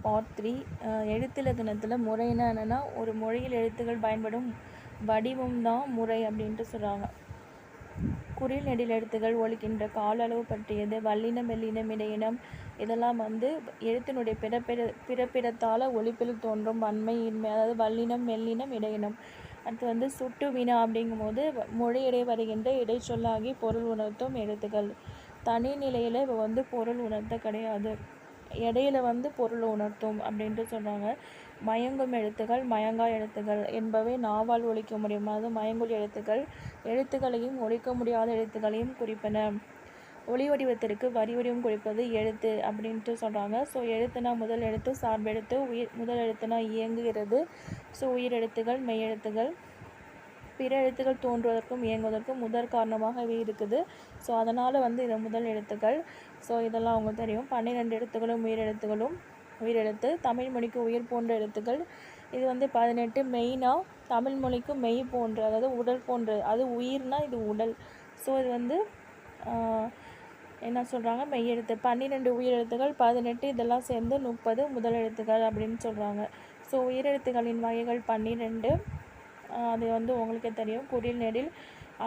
Part 3. எழுத்திலக்கணத்தில் முறைன்னா என்னென்னா, ஒரு மொழியில் எழுத்துக்கள் பயன்படும் வடிவம் தான் முறை அப்படின்ட்டு சொல்கிறாங்க. குறில் நெடில் எழுத்துக்கள் ஒலிக்கின்ற கால அளவு பற்றியது. வல்லினம், மெல்லினம், இடையினம் இதெல்லாம் எழுத்தினுடைய பிறப்பிடத்தால் ஒலிப்பில் தோன்றும் வன்மை, இன்மை, அதாவது வல்லினம், மெல்லினம், இடையினம். அடுத்து சுட்டு வினா அப்படிங்கும்போது மொழியிடையே வருகின்ற இடைச்சொல்லாகி பொருள் உணர்த்தும் எழுத்துக்கள். தனி நிலையில் இப்போ பொருள் உணர்த்த கிடையாது, இடையில பொருள் உணர்த்தும் அப்படின்ட்டு சொல்கிறாங்க. மயங்கும் எழுத்துக்கள், மயங்கா எழுத்துக்கள் என்பவை நாவால் ஒலிக்க முடியும். அதாவது மயங்குள் எழுத்துக்கள் எழுத்துக்களையும் ஒலிக்க முடியாத எழுத்துக்களையும் குறிப்பன. ஒளி வடிவத்திற்கு வரி வடிவம் குறிப்பது எழுத்து அப்படின்ட்டு சொல்கிறாங்க. ஸோ எழுத்துனா முதல் எழுத்து, சார்பெழுத்து, முதல் எழுத்துனா இயங்குகிறது. ஸோ உயிரெழுத்துக்கள், மெய்யெழுத்துக்கள், பிற எழுத்துக்கள் தோன்றுவதற்கும் இயங்குவதற்கும் முதற் காரணமாகவே இருக்குது. ஸோ அதனால் இது முதல் எழுத்துக்கள். ஸோ இதெல்லாம் அவங்க தெரியும். 12 எழுத்துக்களும் உயிரெழுத்து. தமிழ் மொழிக்கு உயிர் போன்ற எழுத்துக்கள். இது 18 மெய்னா தமிழ் மொழிக்கு மெய் போன்ற, அதாவது உடல் போன்ற, அது உயிர்னா இது உடல். ஸோ இது என்ன சொல்கிறாங்க, மெய்யெழுத்து. 12 உயிரெழுத்துக்கள், 18 இதெல்லாம் சேர்ந்து 30 முதல் எழுத்துக்கள் அப்படின்னு சொல்கிறாங்க. ஸோ உயிரெழுத்துக்களின் வகைகள் 12. அது உங்களுக்கே தெரியும். குறில் நெடில்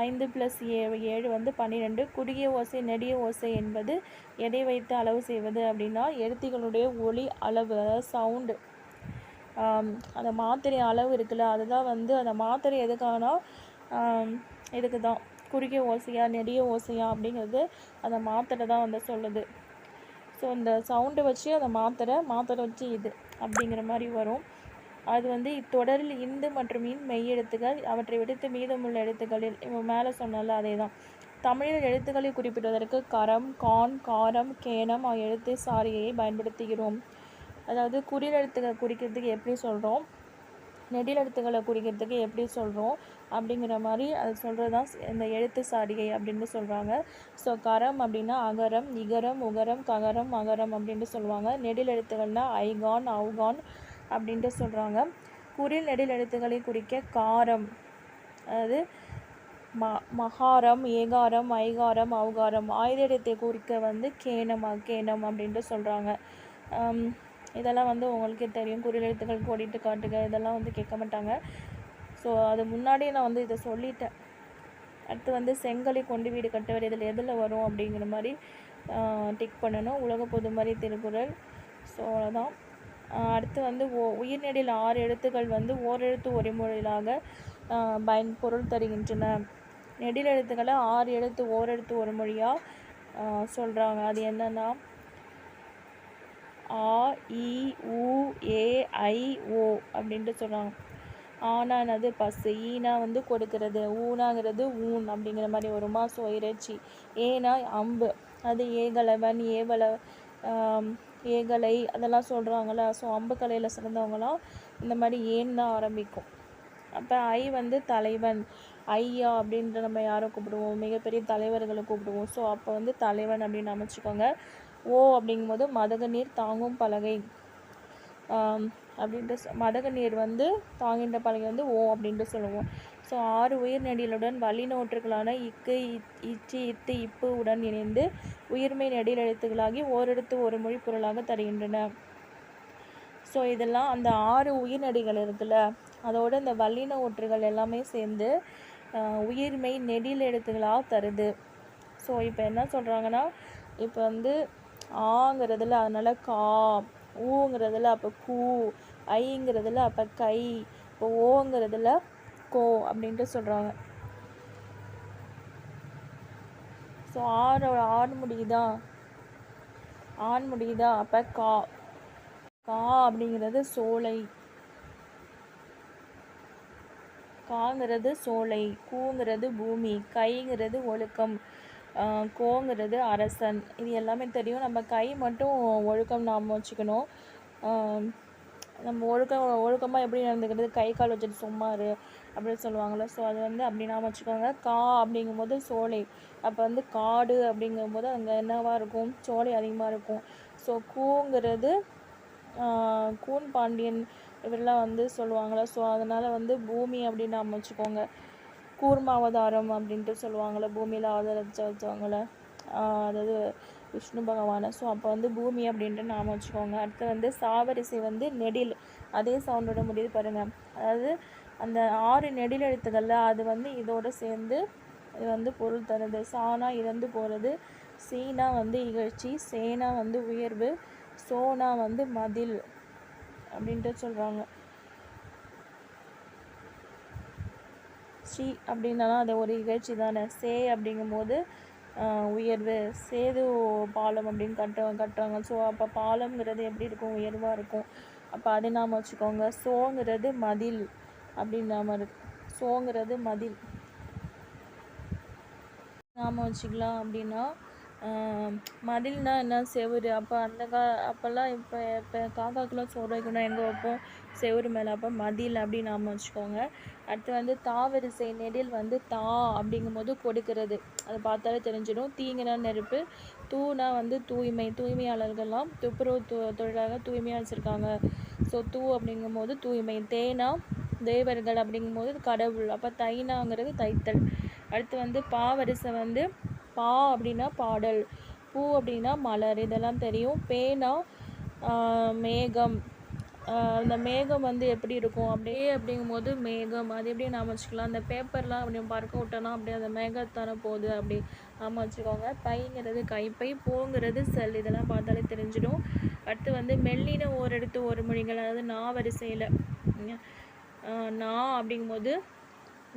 5 + 7 12. குறுகிய ஓசை, நெடிய ஓசை என்பது எடை வைத்து அளவு செய்வது அப்படின்னா எழுத்துக்களுடைய ஒலி அளவு, அதாவது சவுண்டு, அந்த மாத்திரை அளவு இருக்குல்ல, அதுதான் அந்த மாத்திரை எதுக்காகனா இதுக்கு தான். குறுகிய ஓசையா நெடிய ஓசையா அப்படிங்கிறது அந்த மாத்திரை தான் சொல்லுது. ஸோ இந்த சவுண்டை வச்சு அந்த மாத்திரை வச்சு இது அப்படிங்கிற மாதிரி வரும். அது இத்தொடரில் இந்து மற்றும் இன் மெய்யெழுத்துக்கள், அவற்றை விடுத்து மீதமுள்ள எழுத்துக்களில் மேலே சொன்னால அதே தான். தமிழில் எழுத்துக்களை குறிப்பிடுவதற்கு கரம், கான், காரம், கேனம் எழுத்து சாரியை பயன்படுத்துகிறோம். அதாவது குறில் எழுத்துக்களை குறிக்கிறதுக்கு எப்படி சொல்கிறோம், நெடில் எழுத்துக்களை குறிக்கிறதுக்கு எப்படி சொல்கிறோம் அப்படிங்கிற மாதிரி அது சொல்கிறது தான் இந்த எழுத்து சாரிகை அப்படின்னு சொல்கிறாங்க. ஸோ கரம் அப்படின்னா அகரம், இகரம், உகரம், ககரம், மகரம் அப்படின்ட்டு சொல்லுவாங்க. நெடில் எழுத்துக்கள்னால் ஐகான், அவுகான் அப்படின்ட்டு சொல்கிறாங்க. குறில் நெடில் எழுத்துக்களை குறிக்க காரம், அதாவது மகாரம், ஏகாரம், ஐகாரம், அவுகாரம். ஆயுத எழுத்தை குறிக்க கேனம் அப்படின்ட்டு சொல்கிறாங்க. இதெல்லாம் உங்களுக்கே தெரியும். குறில் எழுத்துக்கள் கோடிட்டு காட்டுக இதெல்லாம் கேட்க மாட்டாங்க. ஸோ அது முன்னாடியே நான் இதை சொல்லிட்டேன். அடுத்து செங்கலை கொண்டு வீடு கட்டுவர் இதில் எதில் வரும் அப்படிங்கிற மாதிரி டிக் பண்ணணும். உலக பொதுமறை திருக்குறள். ஸோ அவ்வளோதான். அடுத்து உயிர்நெடில் 6 எழுத்துக்கள் ஓரெழுத்து ஒருமொழியாக பொருள் தருகின்றன. நெடில் எழுத்துக்களை 6 எழுத்து ஓரெழுத்து ஒரு மொழியாக சொல்கிறாங்க. அது என்னன்னா ஆ, இ, உ, ஏ, ஐ, ஓ அப்படின்ட்டு சொல்கிறாங்க. ஆனானது பசு, ஈனா கொடுக்கிறது, ஊனாங்கிறது ஊன் அப்படிங்கிற மாதிரி வருமா. ஸோ இறைச்சி. ஏனா அம்பு, அது ஏகலவன், ஏகலை அதெல்லாம் சொல்கிறாங்களா. ஸோ அம்பு கலையில் சிறந்தவங்களாம் இந்த மாதிரி ஏன் தான் ஆரம்பிக்கும். அப்போ ஐ தலைவன், ஐயா அப்படின்ற நம்ம யாரை கூப்பிடுவோம், மிகப்பெரிய தலைவர்களை கூப்பிடுவோம். ஸோ அப்போ தலைவன் அப்படின்னு அமைச்சிக்கோங்க. ஓ அப்படிங்கும்போது மதகு நீர் தாங்கும் பலகை அப்படின்ட்டு, மதகு நீர் தாங்கின்ற பலகை ஓ அப்படின்ட்டு சொல்லுவோம். ஸோ 6 உயிர்நெடிலுடன் வல்லின ஒற்றுக்களான இக்கு, இச்சு, இத்து, இப்பு உடன் இணைந்து உயிர்மெய் நெடில் எழுத்துக்களாகி ஓரெழுத்து ஒரு மொழி பொருளாக தருகின்றன. ஸோ இதெல்லாம் அந்த 6 உயிர்நெடிகள் இருக்குல்ல, அதோட இந்த வல்லின ஒற்றுகள் எல்லாமே சேர்ந்து உயிர்மெய் நெடில் எழுத்துக்களாக தருது. ஸோ இப்போ என்ன சொல்கிறாங்கன்னா, இப்போ ஆங்கிறதுல அதனால் கா, ஊங்கிறதுல அப்போ கூ, ஐங்கிறதுல அப்போ கை, இப்போ ஓங்கிறதுல கோ அப்படின்ட்டு சொல்கிறாங்க. ஸோ ஆண் முடியுதா அப்போ கா, கா அப்படிங்கிறது சோலை, காங்கிறது சோலை, கூங்கிறது பூமி, கைங்கிறது ஒழுக்கம், கோங்கிறது அரசன். இது எல்லாமே தெரியும். நம்ம கை மட்டும் ஒழுக்கம் நாம் வச்சுக்கணும். நம்ம ஒழுக்கமாக எப்படி நடந்துக்கிறது, கை கால் வச்சுட்டு சும்மாரு அப்படின்னு சொல்லுவாங்கள்ல. ஸோ அது அப்படி நாம் வச்சுக்கோங்க. கா அப்படிங்கும்போது சோலை, அப்போ காடு அப்படிங்கும்போது அங்கே என்னவாக இருக்கும், சோலை அதிகமாக இருக்கும். ஸோ கூங்கிறது கூன் பாண்டியன் இவரெல்லாம் சொல்லுவாங்கள்ல. ஸோ அதனால் பூமி அப்படின்னு நாம் வச்சுக்கோங்க. கூர்மாவதாரம் அப்படின்ட்டு சொல்லுவாங்கள்ல, பூமியில் அவதரிச்சவங்கள, அதாவது விஷ்ணு பகவானை. ஸோ அப்போ வந்து பூமி அப்படின்ட்டு நாம வச்சுக்கோங்க. அடுத்து வந்து சாவரிசை வந்து நெடில், அதே சவுண்டோட முடியுது பாருங்கள். அதாவது அந்த 6 நெடில் எழுத்துக்களில் அது வந்து இதோடு சேர்ந்து இது வந்து பொருள் தருது. சானா இறந்து போகிறது, சீனா வந்து இகழ்ச்சி, சேனா வந்து உயர்வு, சோனா வந்து மதில் அப்படின்ட்டு சொல்கிறாங்க. ஸ்ரீ அப்படின்னாலும் அது ஒரு இகழ்ச்சி தானே. சே அப்படிங்கும்போது உயர்வு, சேது பாலம் அப்படின்னு கட்டுறாங்க. ஸோ அப்போ பாலம்ங்கிறது எப்படி இருக்கும், உயர்வாக இருக்கும். அப்போ அதை நாம் வச்சுக்கோங்க. சோங்கிறது மதில் அப்படின்னு நாம சோங்கிறது மதில் நாம் வச்சுக்கலாம். அப்படின்னா மதில்னா என்ன, செவுரு. அப்போ அப்போல்லாம் இப்போ காக்காக்கெலாம் சோறு வைக்கணும் எங்கே வைப்போம், செவுரு மேலே. அப்போ மதில் அப்படின்னு நாம் வச்சுக்கோங்க. அடுத்து வந்து தாவரிசை நெடில் வந்து தா அப்படிங்கும்போது கொடுக்கிறது, அதை பார்த்தாலே தெரிஞ்சிடும். தீங்கினா நெருப்பு, தூனா வந்து தூய்மை, தூய்மையாளர்கள்லாம் துப்புரவு தொழிலாக தூய்மையாக வச்சுருக்காங்க. ஸோ தூ அப்படிங்கும்போது தூய்மை. தேனா தேவர்கள் அப்படிங்கும்போது கடவுள். அப்போ தைனாங்கிறது தைத்தல். அடுத்து வந்து பாவரிசை வந்து பா அப்படின்னா பாடல், பூ அப்படின்னா மலர், இதெல்லாம் தெரியும். பேனா மேகம். அந்த மேகம் வந்து எப்படி இருக்கும் அப்படியே அப்படிங்கும்போது மேகம், அது எப்படி நாம் வச்சுக்கலாம். அந்த பேப்பர்லாம் அப்படி பறக்க விட்டோன்னா அப்படியே அந்த மேகத்தானே போகுது, அப்படி நாம் வச்சுக்கோங்க. பைங்கிறது கைப்பை, பூங்கிறது செல், இதெல்லாம் பார்த்தாலே தெரிஞ்சிடும். அடுத்து வந்து மெல்லின ஓரெழுத்து ஒரு மொழிகள், அதாவது நா வரிசையில் நா அப்படிங்கும்போது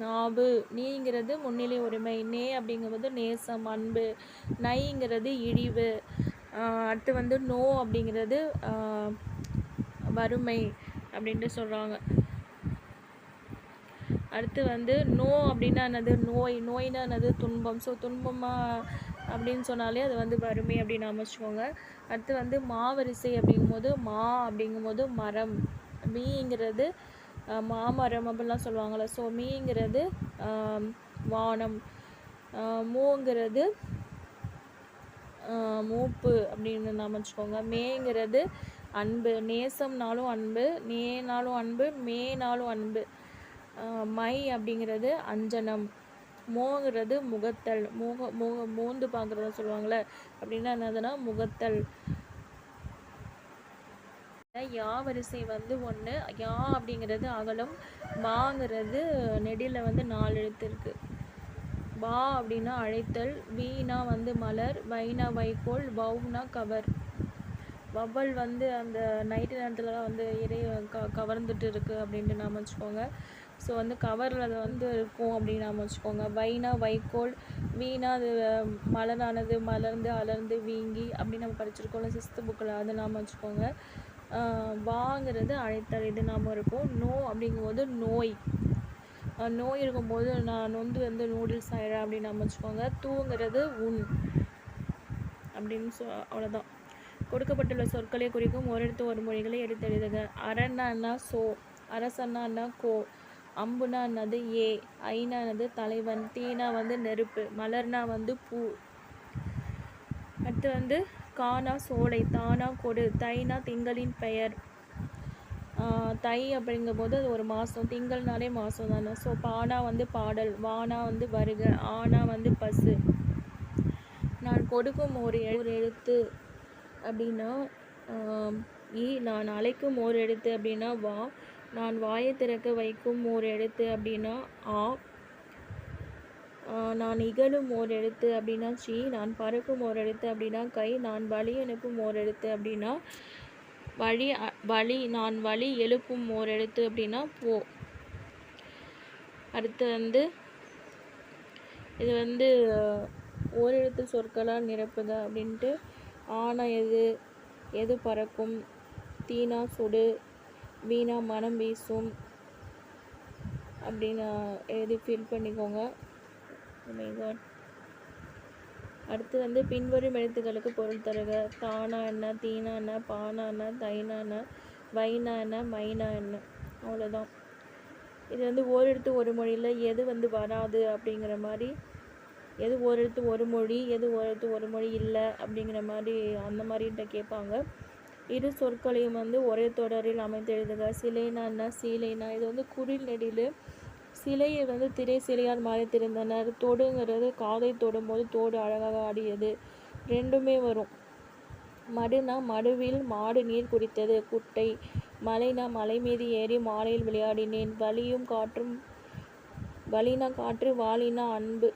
நாவு, நீங்கிறது முன்னிலை உரிமை, நே அப்படிங்கும்போது நேசம் அன்பு, நைங்கிறது இழிவு. அடுத்து வந்து நோ அப்படிங்கிறது வறுமை அப்படின்ட்டு சொல்கிறாங்க. அடுத்து வந்து நோ அப்படின்னா என்னது, நோய், நோய்னா என்னது துன்பம். ஸோ துன்பமாக அப்படின்னு சொன்னாலே அது வந்து வறுமை அப்படின்னு அமைச்சுக்கோங்க. அடுத்து வந்து மாவரிசை அப்படிங்கும்போது மா அப்படிங்கும்போது மரம், மீங்கிறது மாமரம் அப்படிலாம் சொல்லுவாங்கள்ல. ஸோ மீங்கிறது வானம், மூங்கிறது மூப்பு அப்படின்னு நாம் வச்சுக்கோங்க. மேங்கிறது அன்பு, நேசம்னாலும் அன்பு, நேனாலும் அன்பு, மேனாலும் அன்பு. மை அப்படிங்கிறது அஞ்சனம், மோங்கிறது முகத்தல், மோந்து பார்க்குறத சொல்லுவாங்கள்ல, அப்படின்னா என்னதுன்னா முகத்தல். யா வரிசை வந்து 1, யா அப்படிங்கிறது அகலம், பாங்கிறது நெடியில் வந்து 4 எழுத்து இருக்குது. பா அப்படின்னா அழைத்தல், வீணா வந்து மலர், வைனா வைக்கோல், வவுனா கவர். வவ்வல் வந்து அந்த நைட்டு நேரத்தில் வந்து கவர்ந்துட்டு இருக்குது அப்படின்ட்டு நாம் வச்சுக்கோங்க. ஸோ வந்து கவரில் அது வந்து இருக்கும் அப்படின்னு நாம் வச்சுக்கோங்க. வைனா வைக்கோல், வீணா அது மலரானது, மலர்ந்து அலர்ந்து வீங்கி அப்படின்னு நம்ம படிச்சிருக்கோம்ல 6th புக்கில், அது நாம் வச்சுக்கோங்க. வாங்கிறது அழைத்தல், இது நாம் இருக்கும். நோ அப்படிங்கும்போது நோய், நோய் இருக்கும்போது நான் நொந்து வந்து நூடுல்ஸ் ஆயிடுறேன் அப்படின்னு நம்ம வச்சுக்கோங்க. தூங்கிறது உன் அப்படின்னு அவ்வளோதான். கொடுக்கப்பட்டுள்ள சொற்களை குறிக்கும் ஒரு எழுத்து ஒரு மொழிகளை எடுத்து எழுதுக. அரண்ணா சோ, அரசன்னா கோ, அம்புனா என்னது ஏ, ஐனா என்னது தலைவன், தீனா வந்து நெருப்பு, மலர்னா வந்து பூ. அடுத்து வந்து கானா சோலை, தானா கொடு, தைனா திங்களின் பெயர். தை அப்படிங்கும்போது அது ஒரு மாதம், திங்கள்னாலே மாதம் தானே. ஸோ பானா வந்து பாடல், வானா வந்து வருக, ஆனா வந்து பசு. நான் கொடுக்கும் ஒரு எழுத்து அப்படின்னா நான் அழைக்கும் ஓர் எழுத்து அப்படின்னா வா, நான் வாயை திறக்க வைக்கும் ஓர் எழுத்து அப்படின்னா ஆ, நான் இகழும் ஓர் எழுத்து அப்படின்னா சி, நான் பறக்கும் ஓர் எழுத்து அப்படின்னா கை, நான் வழி அனுப்பும் ஓர் எழுத்து அப்படின்னா வழி, நான் வழி எழுப்பும் ஓர் எழுத்து அப்படின்னா போ. அடுத்து வந்து இது வந்து ஓரெழுத்து சொற்களால் நிரப்புக அப்படின்ட்டு. ஆனா எது பறக்கும், தீனா சுடு, வீணா மனம் வீசும் அப்படின்னு எழுதி ஃபில் பண்ணிக்கோங்க. அடுத்து வந்து பின்வரும் எழுத்துக்களுக்கு பொருள் தருக. தானா என்ன, தீனா என்ன, பானா என்ன, தைனா என்ன, வைனா என்ன, மைனா என்ன. அவ்வளோதான். இது வந்து ஓரெழுத்து ஒரு மொழியில் எது வந்து வராது அப்படிங்கிற மாதிரி, எது ஓரெழுத்து ஒரு மொழி, எது ஓரெழுத்து ஒரு மொழி இல்லை அப்படிங்கிற மாதிரி அந்த மாதிரிட்ட கேட்பாங்க. இரு சொற்களையும் வந்து ஒரே தொடரில் அமைத்து எழுதுக. சிலைனா என்ன, சீலைனா, இது வந்து குறில் நெடில். சிலையை வந்து திரை சிலையால் மறைத்திருந்தனர். தொடுங்கிறது காதை தொடும்போது தோடு அழகாக ஆடியது. ரெண்டுமே வரும். மடுனா மடுவில் மாடு நீர் குடித்தது குட்டை. மலைனா மலை மீது ஏறி மாலையில் விளையாடினேன். வலினா காற்று வாலினா அன்பு.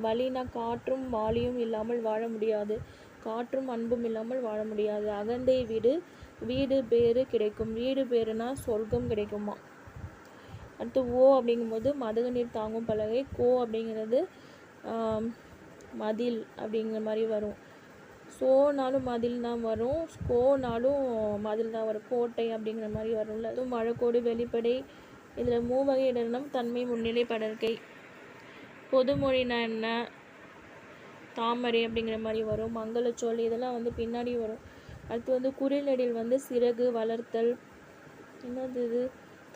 வலினா காற்றும் வாலியும் இல்லாமல் வாழ முடியாது. காற்றும் அன்பும் இல்லாமல் வாழ முடியாது. அகந்தை வீடு வீடு பேறு கிடைக்கும். வீடு பேருனா சொர்க்கம் கிடைக்குமா. அடுத்து ஓ அப்படிங்கும்போது மதகு நீர் தாங்கும் பலகை. கோ அப்படிங்கிறது மதில் அப்படிங்கிற மாதிரி வரும். சோனாலும் மதில் தான் வரும், கோனாலும் மதில் தான் வரும். கோட்டை அப்படிங்கிற மாதிரி வரும்ல. அதுவும் மழைக்கோடு வெளிப்படை. இதில் மூவகை இடனம் தன்மை முன்னிலை படற்கை. பொதுமொழினா என்ன, தாமரை அப்படிங்கிற மாதிரி வரும். மங்களச்சொல் இதெல்லாம் வந்து பின்னாடி வரும். அடுத்து வந்து குறில் நெடில் வந்து சிறகு வளர்த்தல். என்னது இது,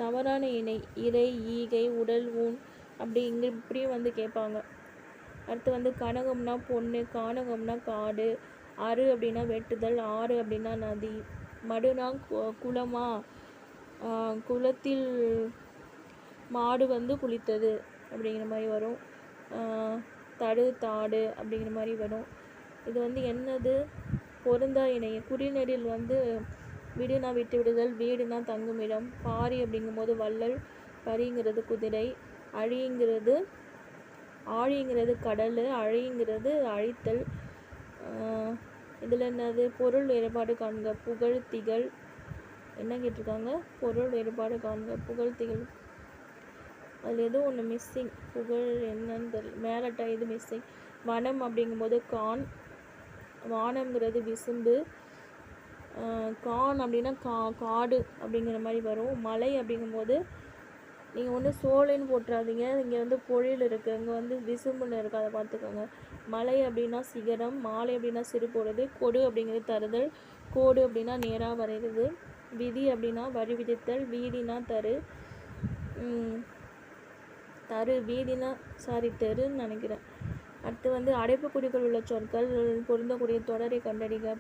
தவறான இணை. இறை ஈகை உடல் ஊன் அப்படி இப்படியும் வந்து கேட்பாங்க. அடுத்து வந்து கனகம்னா பொண்ணு, கானகம்னா காடு. ஆறு அப்படின்னா வெட்டுதல், ஆறு அப்படின்னா நதி. மடுனா குளமா, குளத்தில் மாடு வந்து குளித்தது அப்படிங்கிற மாதிரி வரும். தடு தாடு அப்படிங்கிற மாதிரி வரும். இது வந்து என்னது, பொருந்தா இணை. குறிநெடில் வந்து விடுனா விட்டு விடுதல், வீடுனா தங்குமிடம். பாரி அப்படிங்கும்போது வள்ளல், பரிங்கிறது குதிரை. ஆழிங்கிறது கடல், அழிங்கிறது அழித்தல். இதில் என்னது, பொருள் வேறுபாடு காண்க. புகழ் திகழ். என்ன கேட்டிருக்காங்க, பொருள் வேறுபாடு காண்க. புகழ் திகழ், அதில் எதுவும் ஒன்று மிஸ்ஸிங். புகழ் என்னன்னு தெரியல, மேலட்டா இது மிஸ்ஸிங். வனம் அப்படிங்கும்போது கான். வானம்ங்கிறது விசும்பு. கான் அப்படின்னா காடு அப்படிங்கிற மாதிரி வரும். மலை அப்படிங்கும்போது நீங்கள் வந்து சோலைன்னு போட்டுறாதீங்க, இங்கே வந்து பொழில் இருக்குது, இங்கே வந்து விசும்புன்னு இருக்குது, அதை பார்த்துக்கோங்க. மலை அப்படின்னா சிகரம். மாலை அப்படின்னா சிறு பொழுது. கொடு அப்படிங்கிறது தருதல். கோடு அப்படின்னா நேராக வரைகிறது. விதி அப்படின்னா வரி விதித்தல். வீதினா தரு. வீதினா தெருன்னு நினைக்கிறேன். அடுத்து வந்து அடைப்புக்குறிக்குள் உள்ள சொற்கள் பொருந்தக்கூடிய தொடரை கண்டறிக.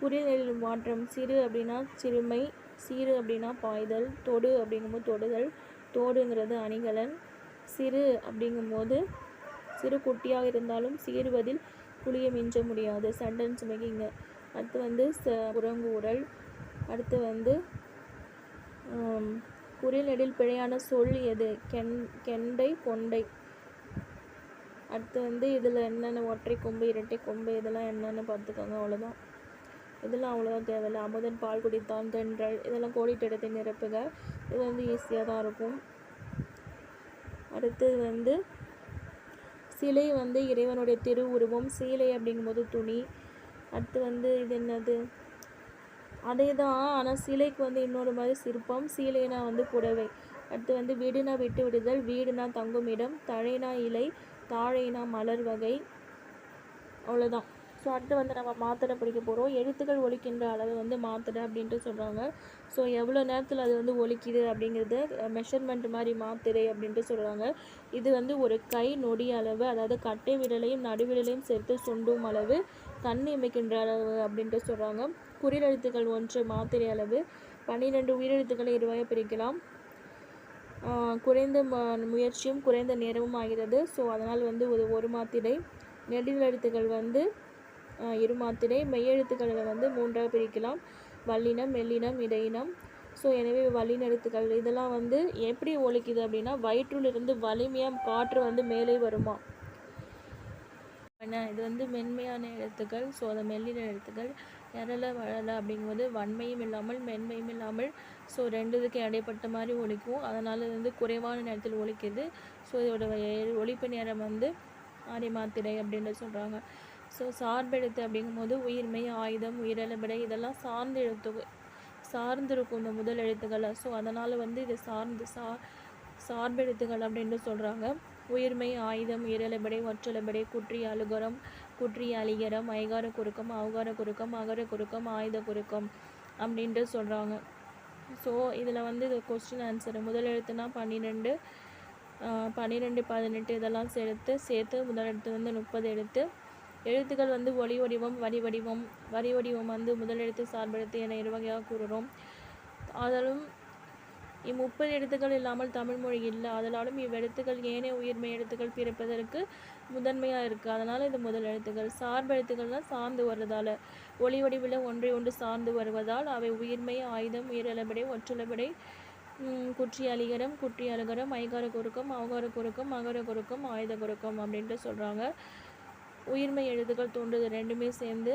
குறிநெடில் மாற்றம். சிறு அப்படின்னா சிறுமை. சீரு அப்படின்னா பாய்தல். தொடு அப்படிங்கும்போது தொடுதல். தோடுங்கிறது அணிகலன். சிறு அப்படிங்கும்போது சிறு குட்டியாக இருந்தாலும் சீருவதில் புளிய மிஞ்ச முடியாது. சென்டென்ஸ் மேக்கிங்க. அடுத்து வந்து புறங்கூறல். அடுத்து வந்து குறிநெடில் பிழையான சொல் எது, கெண்டை கொண்டை. அடுத்து வந்து இதில் என்னென்ன ஒற்றை கொம்பு இரட்டை கொம்பு இதெல்லாம் என்னென்னு பார்த்துக்கோங்க, அவ்வளோதான். இதெல்லாம் அவ்வளோதான் தேவையில்லை. அமுதன் பால் குடித்தான், தென்றல், இதெல்லாம் கோடிட்ட இடத்தை நிரப்புக. இது வந்து ஈஸியாக தான் இருக்கும். அடுத்து வந்து சிலை வந்து இறைவனுடைய திரு உருவம். சீலை அப்படிங்கும்போது துணி. அடுத்து வந்து இது என்னது, அதே தான், ஆனால் சிலைக்கு வந்து இன்னொரு மாதிரி சிற்பம். சீலைனா வந்து புடவை. அடுத்து வந்து விடுனா விட்டு விடுதல். வீடுனா தங்குமிடம். தழைனா இலை. தாழைனா மலர் வகை. அவ்வளோதான். ஸோ அடுத்து வந்து நம்ம மாத்திரை படிக்க போகிறோம். எழுத்துக்கள் ஒலிக்கின்ற அளவு வந்து மாத்திரை அப்படின்ட்டு சொல்கிறாங்க. ஸோ எவ்வளோ நேரத்தில் அது வந்து ஒலிக்குது அப்படிங்கிறத மெஷர்மெண்ட் மாதிரி மாத்திரை அப்படின்ட்டு சொல்கிறாங்க. இது வந்து ஒரு கை நொடி அளவு, அதாவது கட்டை விரலையும் நடுவிரலையும் சேர்த்து சுண்டும் அளவு. கண் இமைக்கின்ற அளவு அப்படின்ட்டு சொல்கிறாங்க. குறிலெழுத்துக்கள் 1 மாத்திரை அளவு. 12 உயிரெழுத்துக்களை 2 பிரிக்கலாம். குறைந்த முயற்சியும் குறைந்த நேரமும் ஆகிறது. ஸோ அதனால் வந்து ஒரு மாத்திரை. நெடில் எழுத்துக்கள் வந்து 2 மாத்திரை. மெய்யெழுத்துக்களில் வந்து 3 பிரிக்கலாம். வல்லினம், மெல்லினம், இடையினம். ஸோ எனவே வல்லின எழுத்துக்கள் இதெல்லாம் வந்து எப்படி ஒலிக்குது அப்படின்னா, வயிற்றிலிருந்து வலிமையாக காற்று வந்து மேலே வருமா. இது வந்து மென்மையான எழுத்துக்கள். ஸோ அதை மெல்லின எழுத்துக்கள். எரல வளல அப்படிங்கும்போது வன்மையும் இல்லாமல் மென்மையும் இல்லாமல், ஸோ ரெண்டுத்துக்கு இடைப்பட்ட மாதிரி ஒலிக்கும். அதனால் வந்து குறைவான நேரத்தில் ஒலிக்குது. ஸோ இதோட ஒலிப்பு நேரம் வந்து அரை மாத்திரை அப்படின்னு சொல்கிறாங்க. ஸோ சார்பெழுத்து அப்படிங்கும்போது உயிர்மை, ஆயுதம், உயிரெழுபடை இதெல்லாம் சார்ந்திருக்கும் இந்த முதல் எழுத்துக்களை. ஸோ அதனால் வந்து இது சார்பெழுத்துக்கள் அப்படின்ட்டு சொல்கிறாங்க. உயிர்மை, ஆயுதம், உயிரெழுபடை, ஒற்றெழுபடை, குற்றி அலுகரம், குற்றி அலிகரம், ஐகார குறுக்கம், அவகார குறுக்கம், அகர குறுக்கம், ஆயுத குறுக்கம் அப்படின்ட்டு சொல்கிறாங்க. ஸோ இதில் வந்து இது கொஸ்டின் ஆன்சரு. முதல் எழுத்துனா 12, 18 இதெல்லாம் சேர்த்து முதல் எழுத்து வந்து 30 எழுத்து. எழுத்துக்கள் வந்து ஒளி வடிவம், வரி வடிவம். வரி வடிவம் வந்து முதல் எழுத்து சார்பெழுத்து என 2 வகையாக கூறுகிறோம். ஆதலும் இம்முப்பது எழுத்துக்கள் இல்லாமல் தமிழ் மொழி இல்லை. அதனாலும் இவ்வெழுத்துக்கள் ஏனைய உயிர்மெய் எழுத்துக்கள் பிறப்பதற்கு முதன்மையாக இருக்குது. அதனால் இது முதல் எழுத்துக்கள். சார்பெழுத்துக்கள்லாம் சார்ந்து வருவதால், ஒளி வடிவில் ஒன்றை ஒன்று சார்ந்து வருவதால் அவை உயிர்மெய், ஆயுதம், உயிரெழுபடை, ஒற்றெழுபடை, குற்றி அலிகரம், குற்றி அலுகரம், ஐகார குறுக்கம், அவகார குறுக்கம், மகர குறுக்கம், ஆயுத குறுக்கம் அப்படின்ட்டு சொல்கிறாங்க. உயிர்மெய் எழுத்துக்கள் தோன்றுது ரெண்டுமே சேர்ந்து.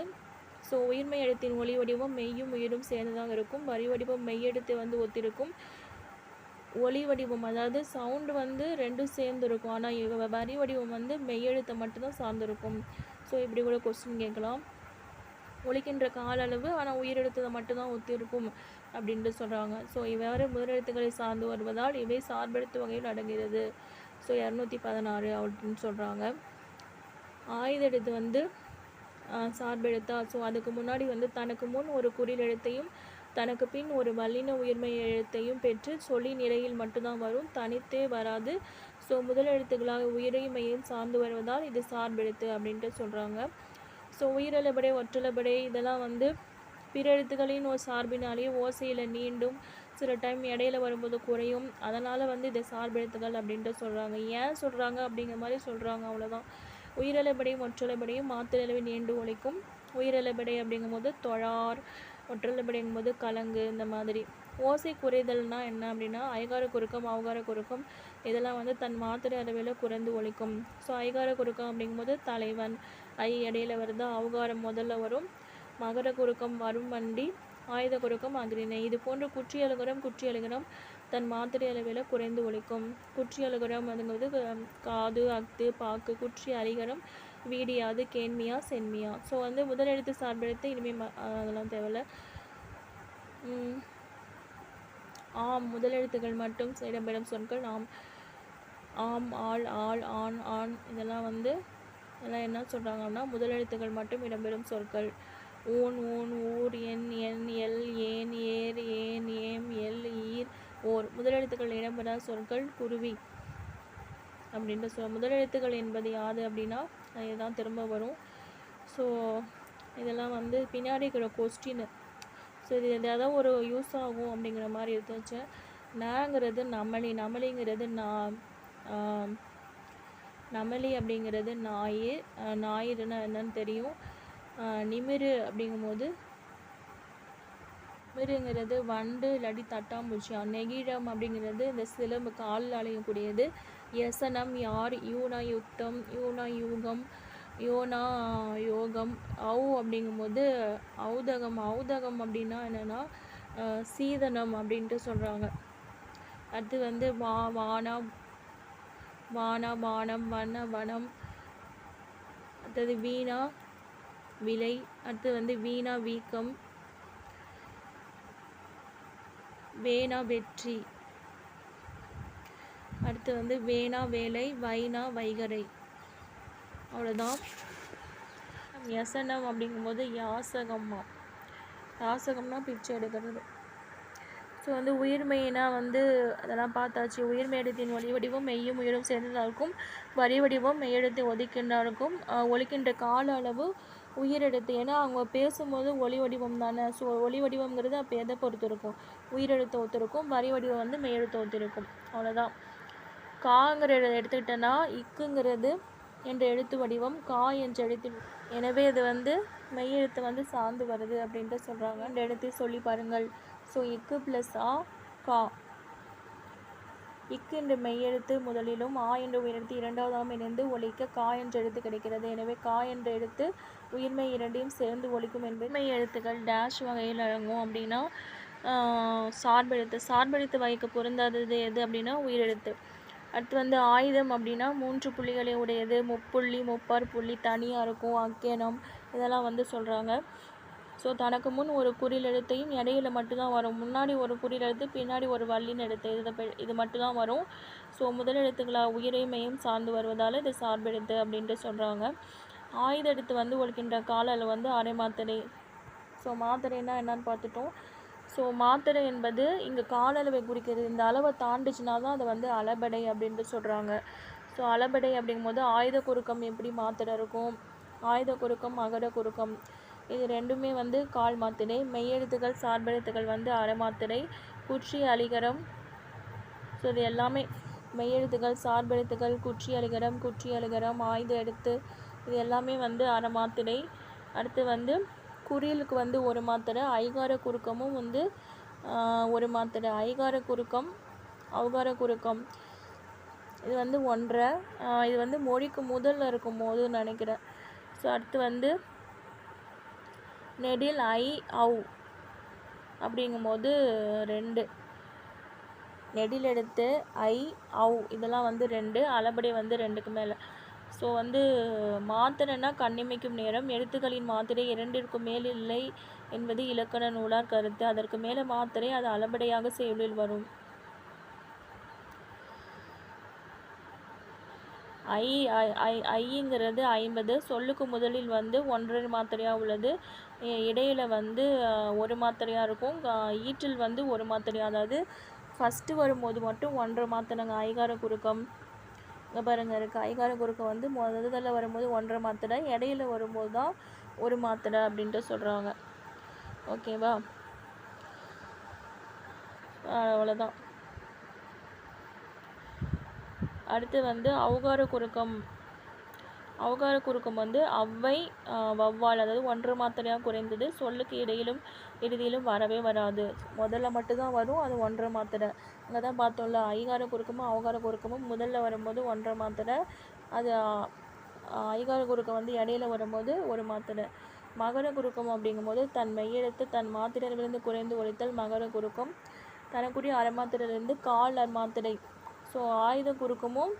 ஸோ உயிர்மெய் எழுத்தின் ஒளி வடிவம் மெய்யும் உயிரும் சேர்ந்துதான் இருக்கும். வரி வடிவம் மெய்யெழுத்து வந்து ஒத்திருக்கும். ஒளி வடிவம் அதாவது சவுண்டு வந்து ரெண்டும் சேர்ந்து இருக்கும். ஆனால் வரி வடிவம் வந்து மெய்யெழுத்தை மட்டும்தான் சார்ந்திருக்கும். ஸோ இப்படி கூட கொஸ்டின் கேட்கலாம். ஒலிக்கின்ற கால அளவு ஆனால் உயிரெழுத்தை மட்டும்தான் ஒத்திருக்கும் அப்படின்ட்டு சொல்கிறாங்க. ஸோ இவ்வாறு முதலெழுத்துக்களை சார்ந்து வருவதால் இவை சார்பெழுத்து வகையில் அடங்குகிறது. ஸோ 216 அப்படின்னு சொல்கிறாங்க. ஆயுத எழுத்து வந்து சார்பெழுத்தா. ஸோ அதுக்கு முன்னாடி வந்து தனக்கு முன் ஒரு குறில் எழுத்தையும் தனக்கு பின் ஒரு வல்லின உயிர்மெய் எழுத்தையும் பெற்று சொல்லி நிறையில் மட்டும்தான் வரும், தனித்தே வராது. ஸோ முதல் எழுத்துக்களாக உயிரைமையும் சார்ந்து வருவதால் இது சார்பெழுத்து அப்படின்ட்டு சொல்கிறாங்க. ஸோ உயிரெழுபடை, ஒற்றெழுபடை இதெல்லாம் வந்து பிற எழுத்துக்களின் ஒரு சார்பினாலேயே ஓசையில் நீண்டும் சில டைம் இடையில வரும்போது குறையும். அதனால் வந்து இதை சார்பெழுத்துக்கள் அப்படின்ட்டு சொல்கிறாங்க. ஏன் சொல்கிறாங்க அப்படிங்கிற மாதிரி சொல்கிறாங்க, அவ்வளோதான். உயிரெழுபடையும் ஒற்றெழுபடையும் மாத்திரளவு நீண்டு ஒலிக்கும். உயிரெழுபடை அப்படிங்கும்போது தொழார், ஒற்றெழுபடைங்கும் போது கலங்கு. இந்த மாதிரி ஓசை குறைதல்னால் என்ன அப்படின்னா ஐகார குறுக்கம், அவகார குறுக்கம் இதெல்லாம் வந்து தன் மாத்திரை அளவில் குறைந்து ஒலிக்கும். ஸோ ஐகார குறுக்கம் அப்படிங்கும்போது தலைவன், ஐ இடையில வருது, அவகாரம் முதல்ல வரும், மகர குறுக்கம் வரும் வண்டி, ஆயுத குறுக்கம் அக்ரிணை. இது போன்ற குற்றி அலுகரம் தன் மாத்திரை அளவில் குறைந்து ஒலிக்கும். குற்றி அலுகரம் அதுங்கிறது காது, அக்து, பாக்கு. குற்றி அலிகரம் வீடியாது, கேண்மியா, சென்மியா. ஸோ வந்து முதல் எழுத்து சார்பெழுத்து இனிமேல் அதெல்லாம் தேவையில்லை. ஆம் முதல் எழுத்துக்கள் மட்டும் இடம்பெறும் சொற்கள் ஆம். ஆம், ஆள், ஆள், ஆண், ஆண் இதெல்லாம் வந்து இதெல்லாம் என்ன சொல்கிறாங்க அப்படின்னா முதல் எழுத்துக்கள் மட்டும் இடம்பெறும் சொற்கள். ஊன், ஊன், ஊர், என், என், எல், ஏன், ஏர், ஏன், ஏம், எல், ஈர், ஓர். முதல் எழுத்துக்கள் இடம்பெறா சொற்கள் குருவி அப்படின்ட்டு முதல் எழுத்துக்கள் என்பது யாது அப்படின்னா இதுதான் திரும்ப வரும். ஸோ இதெல்லாம் வந்து பின்னாடி இருக்கிற கொஸ்டின். ஸோ இது எதாவது ஒரு யூஸ் ஆகும் அப்படிங்கிற மாதிரி எடுத்து வச்சேன். நாங்கிறது நமலி, நமலிங்கிறது நமலி அப்படிங்கிறது நாய், ஞாயிறுனா என்னன்னு தெரியும். நிமிரு அப்படிங்கும்போது நிமிருங்கிறது வண்டு இல்லாட்டி தட்டாம்பூச்சி. நெகிழம் அப்படிங்கிறது இந்த சிலம்பு காலில் அலையக்கூடியது. யசனம் யார், யூனா யுத்தம், யூனா யூகம், யோனா யோகம். ஔ அப்படிங்கும்போது ஔதகம், ஔதகம் அப்படின்னா என்னென்னா சீதனம் அப்படின்ட்டு சொல்கிறாங்க. அடுத்து வந்து வானா, வானா வானம், வன வனம். அடுத்தது வீணா விலை. அடுத்து வந்து வீணா வீக்கம், வேணா வெற்றி. அடுத்து வந்து வேணா வேலை, வைனா வைகரை. அவ்வளோதான். யசனம் அப்படிங்கும்போது யாசகம்மா, யாசகம்னா பிச்சை எடுக்கிறது. ஸோ வந்து உயிர்மெய்னா வந்து அதெல்லாம் பார்த்தாச்சு. உயிர்மெய் எழுத்தின் ஒலி வடிவம் மெய்யும் உயிரும் சேர்ந்ததாக இருக்கும். வரி வடிவம் மெய்யெழுத்தை ஒதுக்கின்றா இருக்கும். ஒலிக்கின்ற கால அளவு உயிரெழுத்து. ஏன்னா அவங்க பேசும்போது ஒலி வடிவம் தானே. ஸோ ஒலி வடிவம்ங்கிறது அப்போ எதை பொறுத்து இருக்கும், உயிரெழுத்தை ஒத்திருக்கும். வரி வடிவம் வந்து மெய்யெழுத்தை ஒத்திருக்கும். அவ்வளோதான். காங்கிற எடுத்துக்கிட்டேன்னா இக்குங்கிறது என்ற எழுத்து வடிவம் கா என்ற எழுத்தில். எனவே இது வந்து மெய்யெழுத்து வந்து சார்ந்து வருது அப்படின்ட்டு சொல்கிறாங்க. இந்த எழுத்தை சொல்லி பாருங்கள். ஸோ இக்கு ப்ளஸ் ஆ கா. இக்கு என்ற மெய்யெழுத்து முதலிலும் ஆ என்ற உயிரெழுத்து இரண்டாவதாகவும் இணைந்து ஒலிக்க கா என்ற எழுத்து கிடைக்கிறது. எனவே கா என்ற எழுத்து உயிர்மெய் இரண்டையும் சேர்ந்து ஒலிக்கும் என்பது. மெய் எழுத்துக்கள் டேஷ் வகையில் அடங்கும் அப்படின்னா சார்பெழுத்து. சார்பெழுத்து வகைக்கு பொருந்தாதது எது அப்படின்னா உயிரெழுத்து. அடுத்து வந்து ஆயுதம் அப்படின்னா 3 புள்ளிகளை உடையது, முப்புள்ளி, முப்பார் புள்ளி தனியாக இருக்கும், அக்கேனம் இதெல்லாம் வந்து சொல்கிறாங்க. ஸோ தனக்கு முன் ஒரு குறில் எழுத்தையும் இடையில மட்டும்தான் வரும். முன்னாடி ஒரு குறில் எழுத்து, பின்னாடி ஒரு வல்லின் எழுத்து, இது மட்டும்தான் வரும். ஸோ முதல் எழுத்துக்களாக உயிரைமையும் சார்ந்து வருவதால் இது சார்பெழுத்து அப்படின்ட்டு சொல்கிறாங்க. ஆயுத எழுத்து வந்து ஒலிக்கின்ற கால அளவு வந்து அரை மாத்திரை. ஸோ மாத்திரைன்னா என்னன்னு பார்த்துட்டோம். ஸோ மாத்திரை என்பது இங்கே கால அளவை குறிக்கிறது. இந்த அளவை தாண்டிச்சுனா தான் அதை வந்து அளபடை அப்படின்ட்டு சொல்கிறாங்க. ஸோ அளபடை அப்படிங்கும்போது ஆயுத குறுக்கம் எப்படி மாத்திரை இருக்கும், ஆயுத குறுக்கம், மகர குறுக்கம் இது ரெண்டுமே வந்து கால் மாத்திரை. மெய்யெழுத்துக்கள் சார்பெழுத்துக்கள் வந்து அரை மாத்திரை. குற்றி அலிகரம் ஸோ இது எல்லாமே மெய்யெழுத்துக்கள், சார்பெழுத்துக்கள், குற்றி அலிகரம், ஆயுத எழுத்து, இது எல்லாமே வந்து அரை மாத்திரை. அடுத்து வந்து குறிலுக்கு வந்து ஒரு மாத்திரை, ஐகார குறுக்கமும் வந்து ஒரு மாத்திரை. ஐகார குறுக்கம், ஔகார குறுக்கம் இது வந்து 1.5. இது வந்து மொழிக்கு முதல்ல இருக்கும் போது நினைக்கிறேன். ஸோ அடுத்து வந்து நெடில் ஐ ஔ அப்படிங்கும்போது 2. நெடில் எழுத்து ஐ ஔ இதெல்லாம் வந்து 2, அளபடை வந்து 2க்கு மேலே. ஸோ வந்து மாத்திரைனா கண்ணிமைக்கும் நேரம். எழுத்துக்களின் மாத்திரை 2ற்கு மேல் இல்லை என்பது இலக்கண நூலார் கருத்து. அதற்கு மேலே மாத்திரை அது அளபடையாக செய்யுளில் வரும். ஐங்கிறது 50. சொல்லுக்கு முதலில் வந்து 1.5 மாத்திரையாக உள்ளது. இடையில வந்து ஒரு மாத்திரையாக இருக்கும். ஈற்றில் வந்து ஒரு மாத்திரையாக, அதாவது ஃபஸ்ட்டு வரும்போது மட்டும் 1.5 மாத்திரைங்க. ஐகார குறுக்கம் இங்கே பாருங்கள் இருக்குது. ஐகார குறுக்கம் வந்து முதல்ல வரும்போது 1.5 மாத்திரை, இடையில வரும்போது தான் ஒரு மாத்திரை அப்படின்ட்டு சொல்கிறாங்க. ஓகேவா? அவ்வளோதான். அடுத்து வந்து ஔகார குறுக்கம். ஔகார குறுக்கம் வந்து அவ்வை, வௌவால், அதாவது 1.5 மாத்திரையாக குறைந்தது. சொல்லுக்கு இடையிலும் இறுதியிலும் வரவே வராது. முதல்ல மட்டும்தான் வரும், அது 1.5 மாத்திரை. அங்கே தான் பார்த்தோம்ல, ஐகார குறுக்கமும் ஔகார குறுக்கமும் முதல்ல வரும்போது 1.5 மாத்திரை, அது ஐகார குறுக்கம் வந்து இடையில வரும்போது ஒரு மாத்திரை. மகர குறுக்கம் அப்படிங்கும்போது தன் மெய்யெழுத்து தன் மாத்திரையிலிருந்து குறைந்து ஒழித்தல் மகர குறுக்கம். தனக்குரிய அரை மாத்திரையிலிருந்து கால் மாத்திரை. ஸோ ஆயுத குறுக்கமும்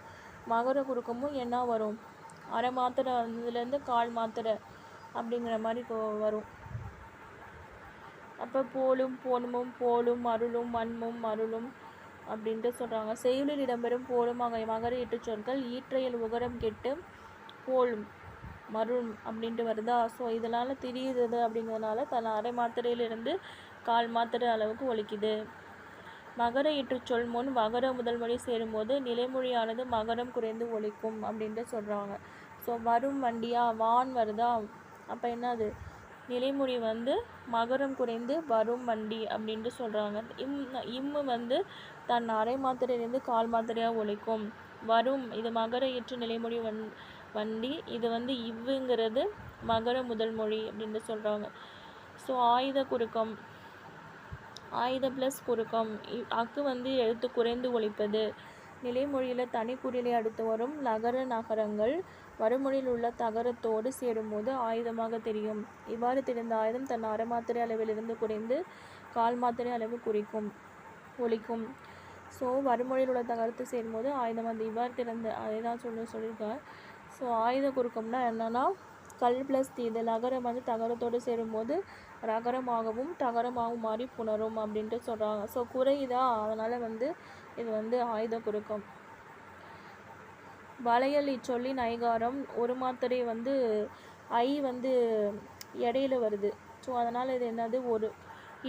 மகர குறுக்கமும் என்ன வரும்? அரை மாத்திரை வந்ததுலேருந்து கால் மாத்திரை அப்படிங்கிற மாதிரி வரும். அப்போ போலும், போனுமும், போலும், அருளும், மண்மும், அருளும் அப்படின்ட்டு சொல்கிறாங்க. செய்யுளில் இடம்பெறும் போலும் மகர ஈட்டுச் சொற்கள் ஈற்றையில் உகரம் கெட்டு போலும் மருள் அப்படின்ட்டு வருதா. ஸோ இதனால் திரியுது அப்படிங்கிறதுனால தன் அரை மாத்திரையிலிருந்து கால் மாத்திரை அளவுக்கு ஒலிக்குது. மகர ஈட்டுச் சொல் முன் வகர முதல் மொழி சேரும்போது நிலைமொழியானது மகரம் குறைந்து ஒலிக்கும் அப்படின்ட்டு சொல்கிறாங்க. ஸோ வரும் வண்டியா, வான் வருதா, அப்போ என்னது நிலைமொழி வந்து மகரம் குறைந்து வரும் வண்டி அப்படின்ட்டு சொல்கிறாங்க. இம்மு வந்து தன் அரை மாத்திரையிலிருந்து கால் மாத்திரையாக ஒலிக்கும். வரும் இது மகர ஈற்று நிலைமொழி வண்டி, இது வந்து இவ்வுங்கிறது மகர முதல் மொழி அப்படின்ட்டு சொல்கிறாங்க. ஸோ ஆயுத குறுக்கம், ஆயுத ப்ளஸ் குறுக்கம், அக்கு வந்து எழுத்து குறைந்து ஒலிப்பது. நிலைமொழியில் தனி குறிலை அடுத்து வரும் நகர நகரங்கள் வறுமொழியில் உள்ள தகரத்தோடு சேரும்போது ஆயுதமாக தெரியும். இவ்வாறு தெரிந்த ஆயுதம் தன் அரை மாத்திரை அளவிலிருந்து குறைந்து கால் மாத்திரை அளவு ஒலிக்கும். ஸோ வறுமொழியில் உள்ள தகரத்து சேரும்போது ஆயுதம் வந்து இவ்வாறு திறந்த அதே தான் சொல்லியிருக்காங்க. ஸோ ஆயுத குறுக்கம்னா என்னென்னா கல் ப்ளஸ் தீது நகரம் வந்து தகரத்தோடு சேரும்போது ரகரமாகவும் தகரமாகவும் மாறி புணரும் அப்படின்ட்டு சொல்கிறாங்க. ஸோ குறையுதா, அதனால் வந்து இது வந்து ஆயுத குறுக்கம். வளையல் இச்சொல்லின் ஐகாரம் ஒரு மாத்திரை வந்து ஐ வந்து இடையில வருது. ஸோ அதனால் இது என்னது ஒரு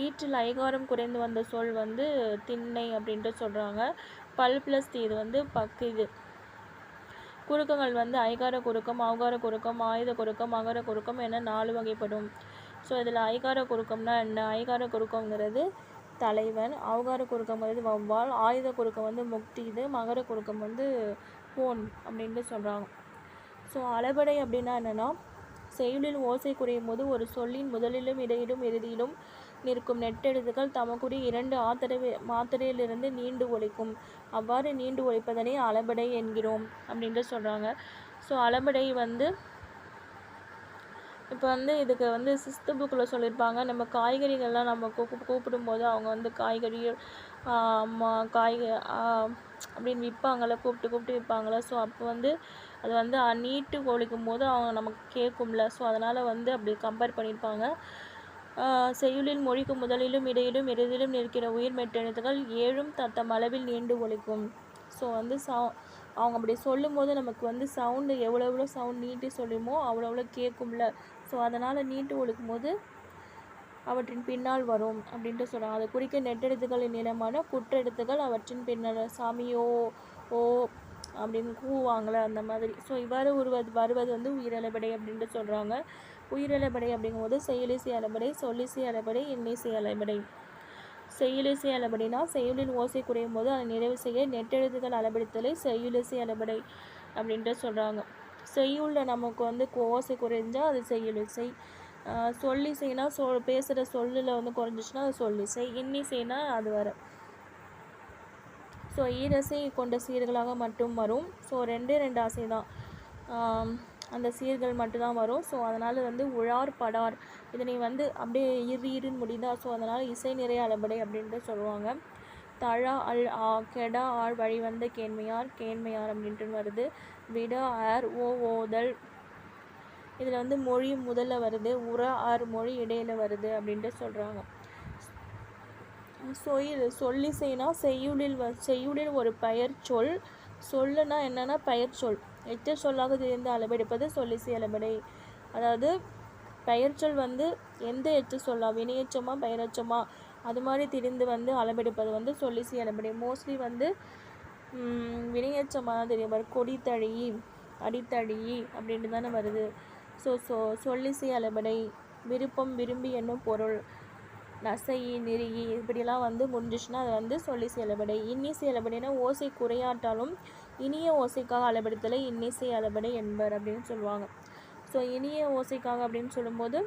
ஈற்றில் ஐகாரம் குறைந்து வந்த சொல் வந்து திண்ணை அப்படின்ட்டு சொல்கிறாங்க. பல் ப்ளஸ் தி இது வந்து பக்கு. இது குறுக்கங்கள் வந்து ஐகார குறுக்கம், ஔகார குறுக்கம், ஆயுத குறுக்கம், மகர குறுக்கம் என 4 வகைப்படும். ஸோ இதில் ஐகார குறுக்கம்னா என்ன? ஐகார குறுக்கங்கிறது தலைவன், ஔகார குறுக்கங்கிறது வௌவால், ஆயுத குறுக்கம் வந்து முக்தி, இது மகர குறுக்கம் வந்து போன் அப்படின்ட்டு சொல்கிறாங்க. ஸோ அளபடை அப்படின்னா என்னென்னா செய்யுளில் ஓசை குறையும் போது ஒரு சொல்லின் முதலிலும் இடையிலும் இறுதியிலும் நிற்கும் நெட்டெழுத்துக்கள் தமக்குரிய 2 மாத்திரையிலிருந்து நீண்டு ஒலிக்கும். அவ்வாறு நீண்டு ஒலிப்பதனை அளபடை என்கிறோம் அப்படின்ட்டு சொல்கிறாங்க. ஸோ அளபடை வந்து இப்போ வந்து இதுக்கு வந்து 6th புக்கில் சொல்லியிருப்பாங்க. நம்ம காய்கறிகள்லாம் நம்ம கூப்பிடும்போது அவங்க வந்து காய்கறி அப்படின்னு விற்பாங்கள, கூப்பிட்டு விற்பாங்கள. ஸோ அப்போ வந்து அது வந்து நீட்டு ஒலிக்கும் போது அவங்க நமக்கு கேட்கும்ல. ஸோ அதனால் வந்து அப்படி கம்பேர் பண்ணியிருப்பாங்க. செய்யுளில் மொழிக்கு முதலிலும் இடையிலும் இறுதியிலும் நிற்கிற உயிர் மெட்டெழுத்துக்கள் 7ம் தத்தம் அளவில் நீண்டு ஒலிக்கும். ஸோ வந்து அவங்க அப்படி சொல்லும்போது நமக்கு வந்து சவுண்டு எவ்வளோ சவுண்ட் நீட்டி சொல்லுமோ அவ்வளோ கேட்கும்ல. ஸோ அதனால் நீட்டு ஒலிக்கும் போது அவற்றின் பின்னால் வரும் அப்படின்ட்டு சொல்கிறாங்க. அதை குறிக்க நெட்டெழுத்துக்களின் நிலமான குற்றெழுத்துக்கள் அவற்றின் பின்னால் சாமியோ ஓ அப்படின்னு கூவாங்களே அந்த மாதிரி. ஸோ இவ்வாறு வருவது வந்து உயிரளபடை அப்படின்ட்டு சொல்கிறாங்க. உயிரளபடை அப்படிங்கும்போது செயலிசை அளபடை, சொல்லிசை அளபடை, இன்னிசை அளபடை. செய்யுளிசை அளபடினா செய்யுளின் ஓசை குறையும் போது அதை நிறைவு செய்ய நெட்டெழுத்துக்கள் அளபெடுத்தலை செய்யுளிசை அளபடை அப்படின்ட்டு சொல்கிறாங்க. செய்யுளில் நமக்கு வந்து ஓசை குறைஞ்சால் அது செய்யுளிசை. சொல்லிசைனா பேசுகிற சொல்லில் வந்து குறைஞ்சிச்சுன்னா அது சொல்லிசை. இன்னிசைனா அது வர. ஸோ ஈரசை கொண்ட சீர்களாக மட்டும் வரும். ஸோ 2 ஆசை தான், அந்த சீர்கள் மட்டும்தான் வரும். ஸோ அதனால் வந்து உழார் படார் இதனை வந்து அப்படியே இருன்னு முடியுதா. ஸோ அதனால் இசை நிறைய அளபடை அப்படின்ட்டு சொல்லுவாங்க. தழா அல் கெடா ஆள் வழி வந்த கேண்மையார் அப்படின்ட்டு வருது. விட ஆர் ஓதல் இதில் வந்து மொழி முதல்ல வருது. உர ஆர் மொழி இடையில வருது அப்படின்ட்டு சொல்கிறாங்க. சொல்லிசைனா செய்யுளில் ஒரு பெயர் சொல். சொல்லுனா என்னன்னா பெயர் சொல். எச்ச சொல்லாக தெரிந்து அளபெடுப்பது சொல்லிசை அளபடை. அதாவது பெயர் சொல் வந்து எந்த எச்ச சொல்லா, வினையச்சமா பெயரச்சமா அது மாதிரி தெரிந்து வந்து அளபெடுப்பது வந்து சொல்லிசை அளபடை. மோஸ்ட்லி வந்து வினையச்சமாக தான் தெரியும். கொடித்தழி அடித்தழி அப்படின்ட்டு தானே வருது. சொல்லிசை அளபடை. விருப்பம் விரும்பி என்னும் பொருள். நசை நெருகி இப்படிலாம் வந்து முடிஞ்சிச்சுன்னா அது வந்து சொல்லிசை அளபடை. இன்னிசை அளபடைனா ஓசை குறையாட்டாலும் இனிய ஓசைக்காக அளபெடுத்தலை இன்னிசை அளபடை என்பர் அப்படின்னு சொல்லுவாங்க. ஸோ இனிய ஓசைக்காக அப்படின்னு சொல்லும்போது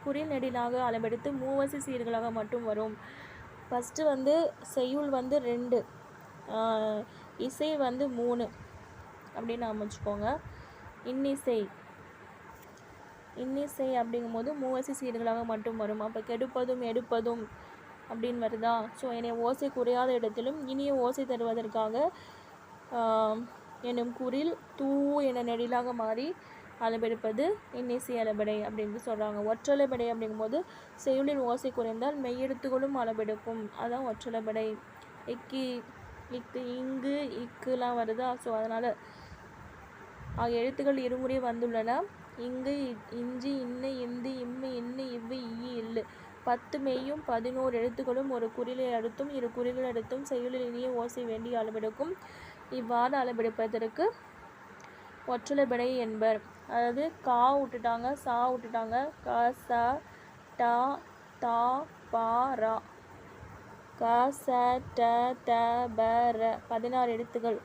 குறில் நெடிலாக அளபெடுத்து மூவசி சீர்களாக மட்டும் வரும். ஃபஸ்ட்டு வந்து செய்யுள் வந்து 2, இசை வந்து 3 அப்படின்னு அமைச்சுக்கோங்க. இன்னிசை அப்படிங்கும்போது மூவசி சீர்களாக மட்டும் வரும். அப்போ கெடுப்பதும் எடுப்பதும் அப்படின்னு வருதா. ஸோ என்னை ஓசை குறையாத இடத்திலும் இனிய ஓசை தருவதற்காக என்னும் குறில் தூ என நெடிலாக மாறி அளபெடுப்பது இன்னிசை அளபடை அப்படின்னு சொல்கிறாங்க. ஒற்றளபடை அப்படிங்கும்போது செய்யுளின் ஓசை குறைந்தால் மெய்யெழுத்துகளும் அளபெடுக்கும், அதான் ஒற்றளபடை. இங்கு இக்குலாம் வருதா. ஸோ அதனால் எழுத்துக்கள் இருமுறை வந்துள்ளன. இங்கு இஞ்சி இன்னு இந்து இம்மு இன்னு இவ்வு ஈ இல்லு 10 மெய்யும் 11 எழுத்துக்களும் ஒரு குறிலை அடுத்தும் 2 குறிகள் அடுத்தும் செய்யுளில் இனிய ஓசை வேண்டி அளபெடுக்கும். இவ்வாறு அளபெடுப்பதற்கு ஒற்றளபடை என்பர். அதாவது கா விட்டுட்டாங்க, சா விட்டுட்டாங்க. க ச ட தா பா ரா. க ச ட த ப ர 16 எழுத்துக்கள்.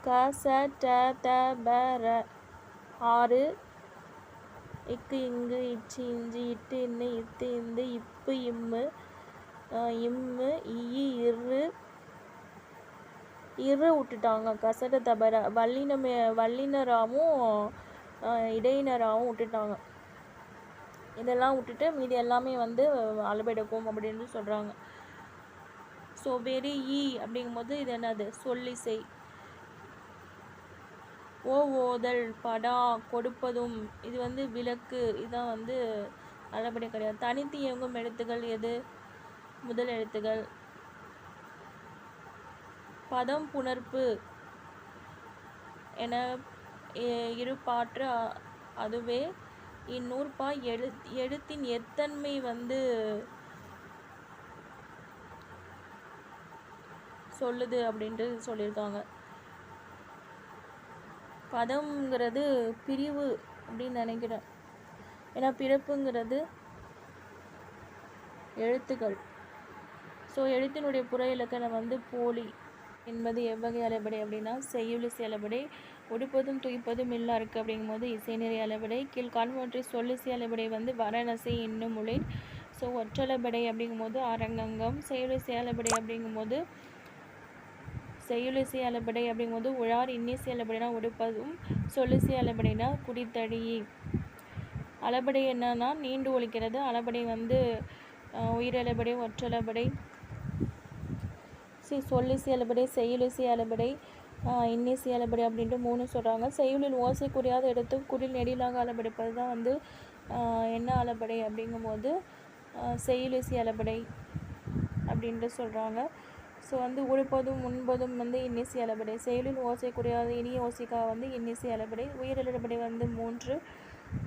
க ச ட த ப ர 6. இக்கு இங்கு இச்சு இஞ்சி இட்டு இன்னு இத்து இந்து இப்பு இம்மு இம்மு ஈ இரு விட்டுட்டாங்க. கசட தபர வல்லினராவும் இடையினராகவும் விட்டுட்டாங்க. இதெல்லாம் விட்டுட்டு மீதி எல்லாமே வந்து அளபெடுக்கும் அப்படின்னு சொல்கிறாங்க. ஸோ வெறி ஈ அப்படிங்கும்போது இது என்னது சொல்லிசை. ஓதல் படா கொடுப்பதும் இது வந்து விளக்கு, இதுதான் வந்து அளபடை கிடையாது. தனித்து இயங்கும் எழுத்துக்கள் எது? முதல் எழுத்துக்கள். பதம் புணர்ப்பு என இருப்பாற்று அதுவே இந்நூற்பா எழுத்தின் எத்தன்மை வந்து சொல்லுது அப்படின்ட்டு சொல்லியிருக்காங்க. பதம்ங்கிறது பிரிவு அப்படின்னு நினைக்கிறேன். ஏன்னா பிறப்புங்கிறது எழுத்துக்கள். ஸோ எழுத்தினுடைய புற இலக்கணம் வந்து போலி என்பது எவ்வகை அளபடை அப்படின்னா செய்யுளிசை அளபடை. உடுப்பதும் துய்ப்பதும் இல்லா இருக்குது அப்படிங்கும்போது இசை நிறை அளபடை. கீழ்காண்பவற்றை சொல்லிசை அளபடை வந்து வரணசை இன்னும் முளை. ஸோ ஒற்றளபடை அப்படிங்கும்போது அரங்கங்கம். செய்யுளிசை அளபடை அப்படிங்கும்போது செய்யுளிசை அளபடை அப்படிங்கும்போது உழார். இன்னிசை அளபடைனா உடுப்பதும். சொல்லிசை அளபடைனா குடித்தழி. அளபடை என்னன்னா நீண்டு ஒலிக்கிறது. அளபடை வந்து உயிரளபடை ஒற்றளபடை. சொல்லிசை அளபடை செய்யுளிசை அளபடை இன்னிசை அளபடை அப்படின்ட்டு 3 சொல்கிறாங்க. செய்யுளில் ஓசை குறையாத எடுத்து குடில் நெடிலாக அளபெடுப்பது தான் வந்து என்ன அளபடை அப்படிங்கும்போது செய்யுளிசை அளபடை அப்படின்ட்டு சொல்கிறாங்க. ஸோ வந்து உடுப்பதும் உண்பதும் வந்து இன்னிசை அளபடை. செயலில் ஓசை குறையாத இனிய ஓசைக்காக வந்து இன்னிசை அளபடை. உயிரிழபடை வந்து 3.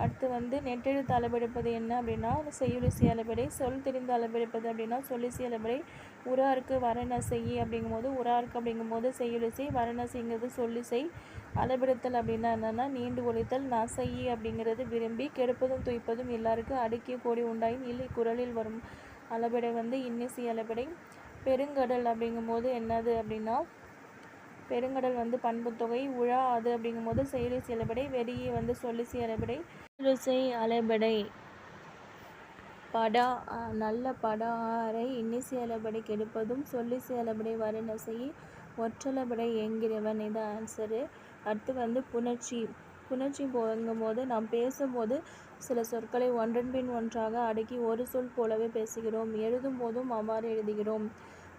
அடுத்து வந்து நெட்டெழுத்து அளபெடுப்பது என்ன அப்படின்னா செய்யுளிசை அளபடை. சொல் தெரிந்து அளபெடுப்பது அப்படின்னா சொல்லிசை அளபடை. உராருக்கு வரணசை அப்படிங்கும்போது உராருக்கு அப்படிங்கும்போது செய்யுளிசை. வரணசைங்கிறது சொல்லிசை. அளபெடுத்தல் அப்படின்னா என்னென்னா நீண்டு ஒழித்தல். நசையி அப்படிங்கிறது விரும்பி. கெடுப்பதும் துய்ப்பதும் எல்லாருக்கும் அடுக்கிய கோடி உண்டாயின் இல்லை குரலில் வரும் அளபெடை வந்து இன்னிசை அளபெடை. பெருங்கடல் அப்படிங்கும்போது என்னது அப்படின்னா பெருங்கடல் வந்து பண்புத்தொகை. உழா அது அப்படிங்கும்போது செயலிசை அளபெடை. வெறியை வந்து சொல்லிசை அளபெடை. இன்னிசை அளபெடை. படா நல்ல படாரை இன்னிசை அளபெடை கெடுப்பதும் சொல்லிசை அளபெடை வருநசையை ஒற்றளபெடை என்கிறவன். இது ஆன்சரு. அடுத்து வந்து புணர்ச்சி. புணர்ச்சி போங்கும்போது நாம் பேசும்போது சில சொற்களை ஒன்றன் பின் ஒன்றாக அடுக்கி ஒரு சொல் போலவே பேசுகிறோம். எழுதும் போதும் அவ்வாறு எழுதுகிறோம்.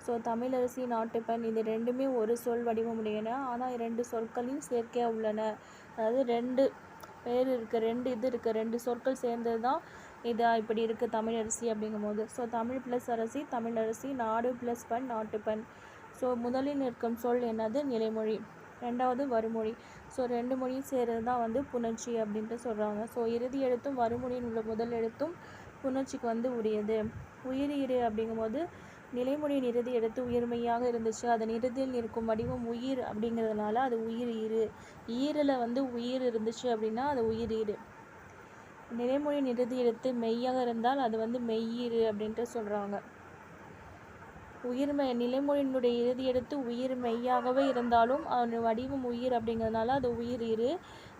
ஸோ தமிழரசி, நாட்டுப்பண் இது ரெண்டுமே ஒரு சொல் வடிவமுடையன. ஆனால் 2 சொற்களின் சேர்க்கையாக உள்ளன. அதாவது 2 பேர் இருக்குது, 2 இது இருக்குது, 2 சொற்கள் சேர்ந்தது தான் இது இப்படி இருக்குது தமிழரசி அப்படிங்கும்போது. ஸோ தமிழ் ப்ளஸ் அரசி தமிழரசி, நாடு ப்ளஸ் பண் நாட்டுப்பண். ஸோ முதலில் நிற்கும் சொல் என்னது? நிலைமொழி. ரெண்டாவது வருமொழி. ஸோ 2 மொழியும் சேர்றது தான் வந்து புணர்ச்சி அப்படின்ட்டு சொல்கிறாங்க. ஸோ இறுதி எழுத்தும் வருமொழியின் உள்ள முதல் எழுத்தும் புணர்ச்சிக்கு வந்து உரியது. உயிர் அப்படிங்கும்போது நிலைமொழியின் இறுதி எழுத்து உயிர்மையாக இருந்துச்சு. அதன் இறுதியில் இருக்கும் வடிவம் உயிர் அப்படிங்கிறதுனால அது உயிர் ஈறு. ஈரில் வந்து உயிர் இருந்துச்சு அப்படின்னா அது உயிர் ஈறு. நிலைமொழியின் இறுதி எழுத்து மெய்யாக இருந்தால் அது வந்து மெய்யீறு அப்படின்ட்டு சொல்கிறாங்க. நிலைமொழியினுடைய இறுதி எழுத்து உயிர் மெய்யாகவே இருந்தாலும் அதனுடைய வடிவம் உயிர் அப்படிங்கிறதுனால அது உயிர் ஈறு.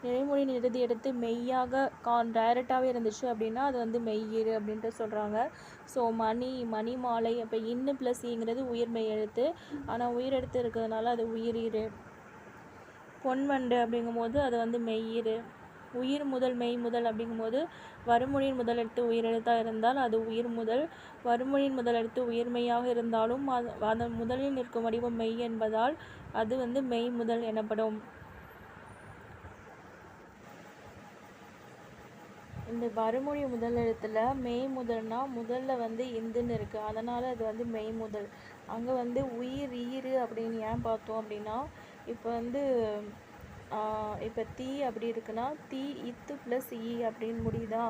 நிலைமொழியின் இறுதி எழுத்து மெய்யாக டைரக்டாகவே இருந்துச்சு அப்படின்னா அது வந்து மெய்யீறு அப்படின்ட்டு சொல்கிறாங்க. ஸோ மணி மாலை அப்போ இன்னு ப்ளஸ் ஈங்கிறது உயிர் மெய் எழுத்து. ஆனால் உயிர் எழுத்து இருக்கிறதுனால அது உயிர் ஈறு. பொன்வண்டு அப்படிங்கும்போது அது வந்து மெய்யீறு. உயிர் முதல் மெய் முதல் அப்படிங்கும்போது வருமொழியின் முதல் எழுத்து உயிரெழுத்தாக இருந்தால் அது உயிர் முதல். வருமொழியின் முதல் எழுத்து உயிர்மெய்யாக இருந்தாலும் அதன் முதலில் நிற்கும் வடிவம் மெய் என்பதால் அது வந்து மெய் முதல் எனப்படும். இந்த வருமொழி முதல் எழுத்துல மெய் முதல்னா முதல்ல வந்து இந்துன்னு இருக்குது, அதனால் அது வந்து மெய் முதல். அங்கே வந்து உயிர் ஈறு அப்படின்னு ஏன் பார்த்தோம் அப்படின்னா இப்போ வந்து இப்போ தீ அப்படி இருக்குன்னா தீ இத்து ப்ளஸ் ஈ அப்படின்னு முடியுதா.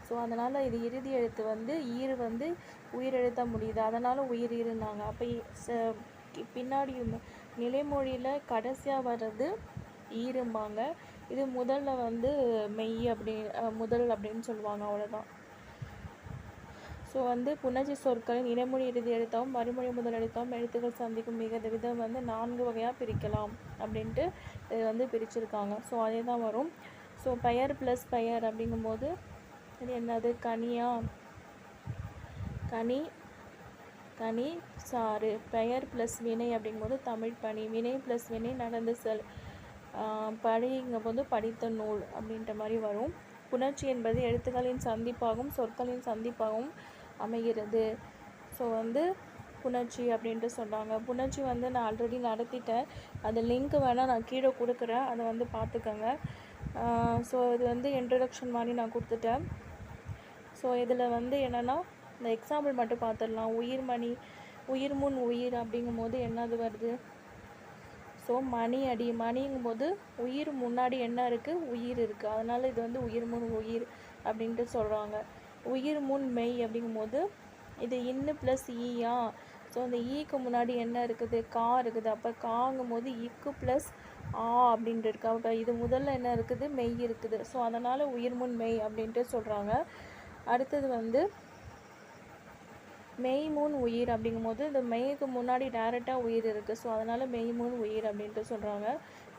ஸோ அதனால் இது இறுதி எழுத்து வந்து ஈறு வந்து உயிரெழுத்தாக முடியுது, அதனால் உயிர் ஈறுனாங்க. அப்போ பின்னாடி நிலைமொழியில் கடைசியாக வர்றது ஈறும்பாங்க. இது முதல்ல வந்து மெய் அப்படி முதல் அப்படின்னு சொல்லுவாங்க, அவ்வளோதான். ஸோ வந்து புணர்ச்சி சொற்களின் இடைமொழி இறுதி எழுத்தாகவும் மறுமொழி முதல் எழுத்தாகவும் எழுத்துக்கள் சந்திக்கும் விதம் வந்து 4 வகையாக பிரிக்கலாம் அப்படின்ட்டு இது வந்து பிரிச்சிருக்காங்க. ஸோ அதே தான் வரும். ஸோ பெயர் ப்ளஸ் பெயர் அப்படிங்கும்போது இது என்னது? கனியா? கனி சாறு. பெயர் ப்ளஸ் வினை அப்படிங்கும்போது தமிழ் பணி. வினை ப்ளஸ் வினை நடந்து செல். படிங்கும்போது படித்த நூல் அப்படின்ற மாதிரி வரும். புணர்ச்சி என்பது எழுத்துக்களின் சந்திப்பாகவும் சொற்களின் சந்திப்பாகவும் அமைகிறது. ஸோ வந்து புணர்ச்சி அப்படின்ட்டு சொல்கிறாங்க. புணர்ச்சி வந்து நான் ஆல்ரெடி நடத்திட்டேன், அது லிங்க் வேணால் நான் கீழே கொடுக்குறேன், அதை வந்து பார்த்துக்கோங்க. ஸோ இது வந்து இன்ட்ரடக்ஷன் மாதிரி நான் கொடுத்துட்டேன். ஸோ இதில் வந்து என்னென்னா இந்த எக்ஸாம்பிள் மட்டும் பார்த்துடலாம். உயிர்மணி, உயிர் முன் உயிர் அப்படிங்கும்போது என்னது வருது? ஸோ மணி அடி. மணிங்கும்போது உயிர் முன்னாடி என்ன இருக்குது? உயிர் இருக்குது, அதனால் இது வந்து உயிர் முன் உயிர் அப்படின்ட்டு சொல்கிறாங்க. உயிர் முன் மெய் அப்படிங்கும்போது இது இன்னு ப்ளஸ் ஈயா. ஸோ அந்த ஈக்கு முன்னாடி என்ன இருக்குது? கா இருக்குது. அப்போ காங்கும்போது இக்கு ப்ளஸ் ஆ அப்படின்ட்டு இருக்கு. அப்போ இது முதல்ல என்ன இருக்குது? மெய் இருக்குது. ஸோ அதனால் உயிர் முன் மெய் அப்படின்ட்டு சொல்கிறாங்க. அடுத்தது வந்து மெய் முன் உயிர் அப்படிங்கும்போது இந்த மெய்க்கு முன்னாடி டைரெக்டாக உயிர் இருக்குது. ஸோ அதனால் மெய் முன் உயிர் அப்படின்ட்டு சொல்கிறாங்க.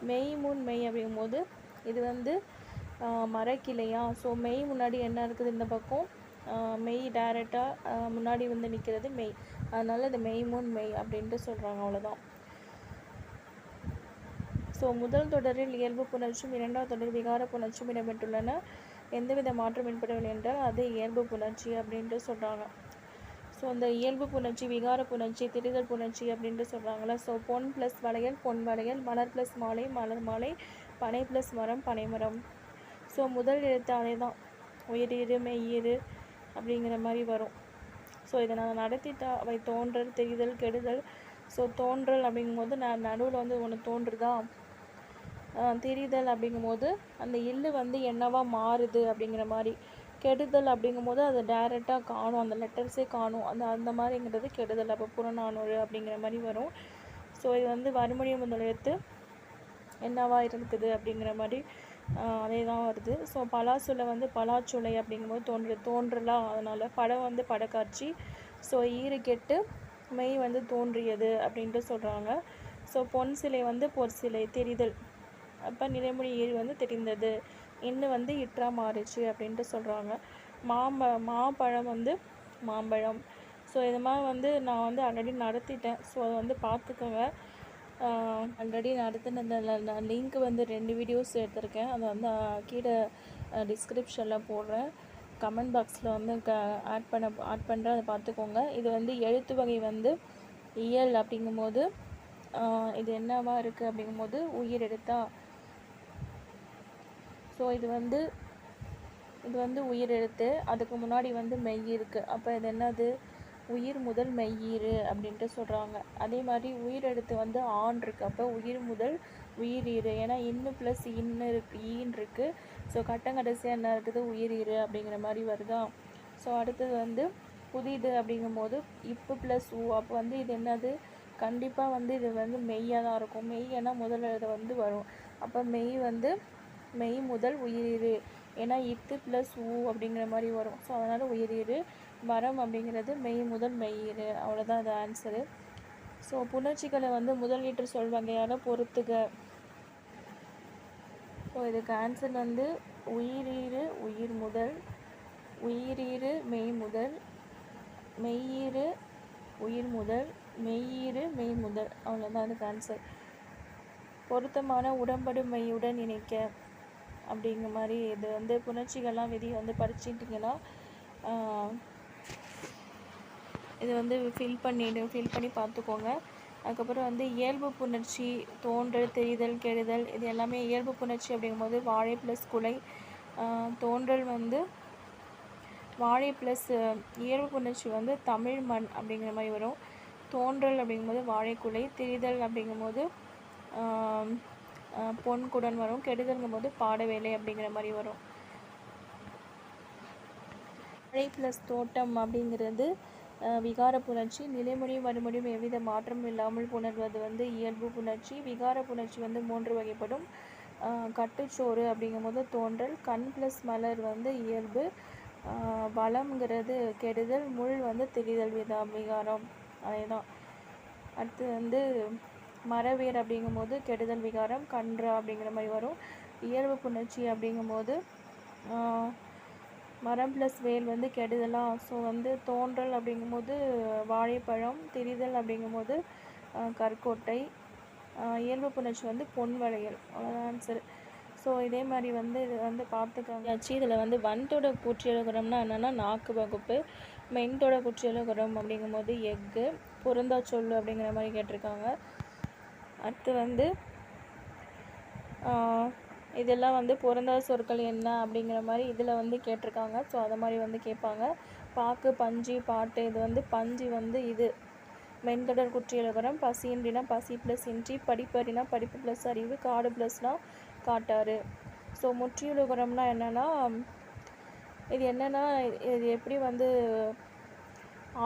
மெய் முன் மெய் அப்படிங்கும்போது இது வந்து மரக்கிளையா. ஸோ மெய் முன்னாடி என்ன இருக்குது? இந்த பக்கம் மெய் டைரெக்டாக முன்னாடி வந்து நிற்கிறது மெய், அதனால் இது மெய் முன் மெய் அப்படின்ட்டு சொல்கிறாங்க, அவ்வளோதான். ஸோ முதல் தொடரில் இயல்பு புணர்ச்சியும் இரண்டாவது தொடரில் விகார புணர்ச்சியும் இடம்பெற்றுள்ளன. எந்தவித மாற்றம் ஏற்படவில்லை என்றால் அது இயல்பு புணர்ச்சி அப்படின்ட்டு சொல்கிறாங்க. ஸோ இந்த இயல்பு புணர்ச்சி, விகார புணர்ச்சி, திரிதல் புணர்ச்சி அப்படின்ட்டு சொல்கிறாங்களே. ஸோ பொன் ப்ளஸ் வளையல் பொன் வளையல், மலர் ப்ளஸ் மாலை மலர் மாலை, பனை ப்ளஸ் மரம் பனை மரம். ஸோ முதல் எழுத்து அதே தான், உயிரீறு மெய்யீறு அப்படிங்கிற மாதிரி வரும். ஸோ இதை நான் நடத்திட்டா அவை தோன்றல் தெரிதல் கெடுதல். ஸோ தோன்றல் அப்படிங்கும்போது நான் நடுவில் வந்து ஒன்று தோன்றுதா. தெரிதல் அப்படிங்கும்போது அந்த இல்லு வந்து என்னவா மாறுது அப்படிங்கிற மாதிரி. கெடுதல் அப்படிங்கும்போது அது டைரெக்டாக காணும், அந்த லெட்டர்ஸே காணும், அந்த மாதிரிங்கிறது கெடுதல். அப்போ புறநானூறு அப்படிங்கிற மாதிரி வரும். ஸோ இது வந்து வறுமொழி முதல் எழுத்து என்னவா இருக்குது அப்படிங்கிற மாதிரி அதே தான் வருது. ஸோ பலாசொலை வந்து பலாச்சொலை அப்படிங்கும்போது தோன்றலாம். அதனால் படம் வந்து படக்காட்சி. ஸோ ஈறுகெட்டு மெய் வந்து தோன்றியது அப்படின்ட்டு சொல்கிறாங்க. ஸோ பொன் சிலை வந்து பொற்சிலை தெரிதல். அப்போ நிலைமொழி ஈறு வந்து தெரிந்தது. இன்னும் வந்து இற்றா மாறிச்சு அப்படின்ட்டு சொல்கிறாங்க. மாப்பழம் வந்து மாம்பழம். ஸோ இது மாதிரி வந்து நான் வந்து ஆல்ரெடி நடத்திட்டேன். ஸோ அதை வந்து பார்த்துக்கோங்க. ஆல்ரெடி நடத்தினதில் நான் லிங்க் வந்து 2 வீடியோஸ் எடுத்திருக்கேன். அதை வந்து கீழே டிஸ்கிரிப்ஷனில் போடுறேன். கமெண்ட் பாக்ஸில் வந்து ஆட் பண்ணுறேன், அதை பார்த்துக்கோங்க. இது வந்து எழுத்து வகை வந்து இயல் அப்படிங்கும்போது இது என்னவா இருக்குது அப்படிங்கும்போது உயிர் எழுத்தா. ஸோ இது வந்து உயிர் எழுத்து. அதுக்கு முன்னாடி வந்து மெய் இருக்குது. அப்போ இது என்னது? உயிர் முதல் மெய்யீறு அப்படின்ட்டு சொல்கிறாங்க. அதே மாதிரி உயிரெழுத்து வந்து ஆண் இருக்குது. அப்போ உயிர் முதல் உயிரீறு. ஏன்னா இன்னு ப்ளஸ் ஈன் இருக்குது. ஸோ கடைசியாக என்ன இருக்குது? உயிரீறு அப்படிங்கிற மாதிரி வருதா. ஸோ அடுத்தது வந்து புதிது அப்படிங்கும்போது இப்பு ப்ளஸ் ஊ. அப்போ வந்து இது என்னது? கண்டிப்பாக வந்து இது வந்து மெய்யாக தான் இருக்கும். மெய்யனா முதல் எழுத வந்து வரும். அப்போ மெய் முதல் உயிரீறு. ஏன்னா இத்து ப்ளஸ் ஊ அப்படிங்கிற மாதிரி வரும். ஸோ அதனால் உயிரீறு. மரம் அப்படிங்கிறது மெய் முதல் மெய்யீறு. அவ்வளோதான் அது ஆன்சரு. ஸோ புணர்ச்சிகளை வந்து முதலீட்டு சொல் வகையால் பொறுத்துக. ஸோ இதுக்கு ஆன்சர் வந்து உயிரீறு உயிர் முதல், உயிரீறு மெய் முதல், மெய்யீறு உயிர் முதல், மெய்யீறு மெய் முதல். அவ்வளோதான் அதுக்கு ஆன்சர். பொருத்தமான உடம்படும் மெய்யுடன் இணைக்க அப்படிங்கிற மாதிரி இது வந்து புணர்ச்சிகள்லாம் விதி வந்து படிச்சிட்டிங்கன்னா இது வந்து ஃபில் பண்ணி பார்த்துக்கோங்க. அதுக்கப்புறம் வந்து இயல்பு புணர்ச்சி தோன்றல், தெரிதல், கெடுதல் இது எல்லாமே இயல்பு புணர்ச்சி அப்படிங்கும்போது வாழை ப்ளஸ் குலை. தோன்றல் வந்து வாழை ப்ளஸ் இயல்பு புணர்ச்சி வந்து தமிழ் மண் அப்படிங்கிற மாதிரி வரும். தோன்றல் அப்படிங்கும்போது வாழைக்குலை. தெரிதல் அப்படிங்கும்போது பொன்குடன் வரும். கெடுதல்ங்கும் போது பாடவேலை அப்படிங்கிற மாதிரி வரும். வாழை ப்ளஸ் தோட்டம் அப்படிங்கிறது விகார புணர்ச்சி. நிலைமொழியும் மறுமொழியும் எவ்வித மாற்றம் இல்லாமல் புணர்வது வந்து இயல்பு புணர்ச்சி. விகார புணர்ச்சி வந்து 3 வகைப்படும். கட்டுச்சோறு அப்படிங்கும்போது தோன்றல். கண் ப்ளஸ் மலர் வந்து இயல்பு. வளம்ங்கிறது கெடுதல். முள் வந்து தெரிதல் விகாரம். அதே தான். அடுத்து வந்து மரவேர் அப்படிங்கும்போது கெடுதல் விகாரம். கன்றா அப்படிங்கிற மாதிரி வரும். இயல்பு புணர்ச்சி அப்படிங்கும்போது மரம் ப்ளஸ் வேல் வந்து கெடுதலாம். ஸோ வந்து தோன்றல் அப்படிங்கும்போது வாழைப்பழம். தெரிதல் அப்படிங்கும்போது கற்கோட்டை. இயல்பு புணர்ச்சி வந்து பொன் வளையல். அவ்வளோதான் ஆன்சர். ஸோ இதே மாதிரி வந்து இது வந்து பார்த்துக்கோங்க. இதில் வந்து வன்தொட கூற்றியலுகரம்னா என்னென்னா நாக்கு வகுப்பு. மென்தொட கூற்றியலுகரம் அப்படிங்கும்போது எஃகு. பொருந்தா சொல்லு அப்படிங்கிற மாதிரி கேட்டிருக்காங்க. அடுத்து வந்து இதெல்லாம் வந்து பொருந்தாத சொற்கள் என்ன அப்படிங்கிற மாதிரி இதில் வந்து கேட்டிருக்காங்க. ஸோ அதை மாதிரி வந்து கேட்பாங்க. பாக்கு, பஞ்சு, பாட்டு. இது வந்து பஞ்சு வந்து இது மென்தொடர் குற்றியலுகரம். பசியின்றினா பசி ப்ளஸ் இன்றி. படிப்பறினா படிப்பு ப்ளஸ் அறிவு. காடு ப்ளஸ்னால் காட்டாறு. ஸோ முற்றியலுகரம்னா என்னென்னா இது என்னென்னா இது எப்படி வந்து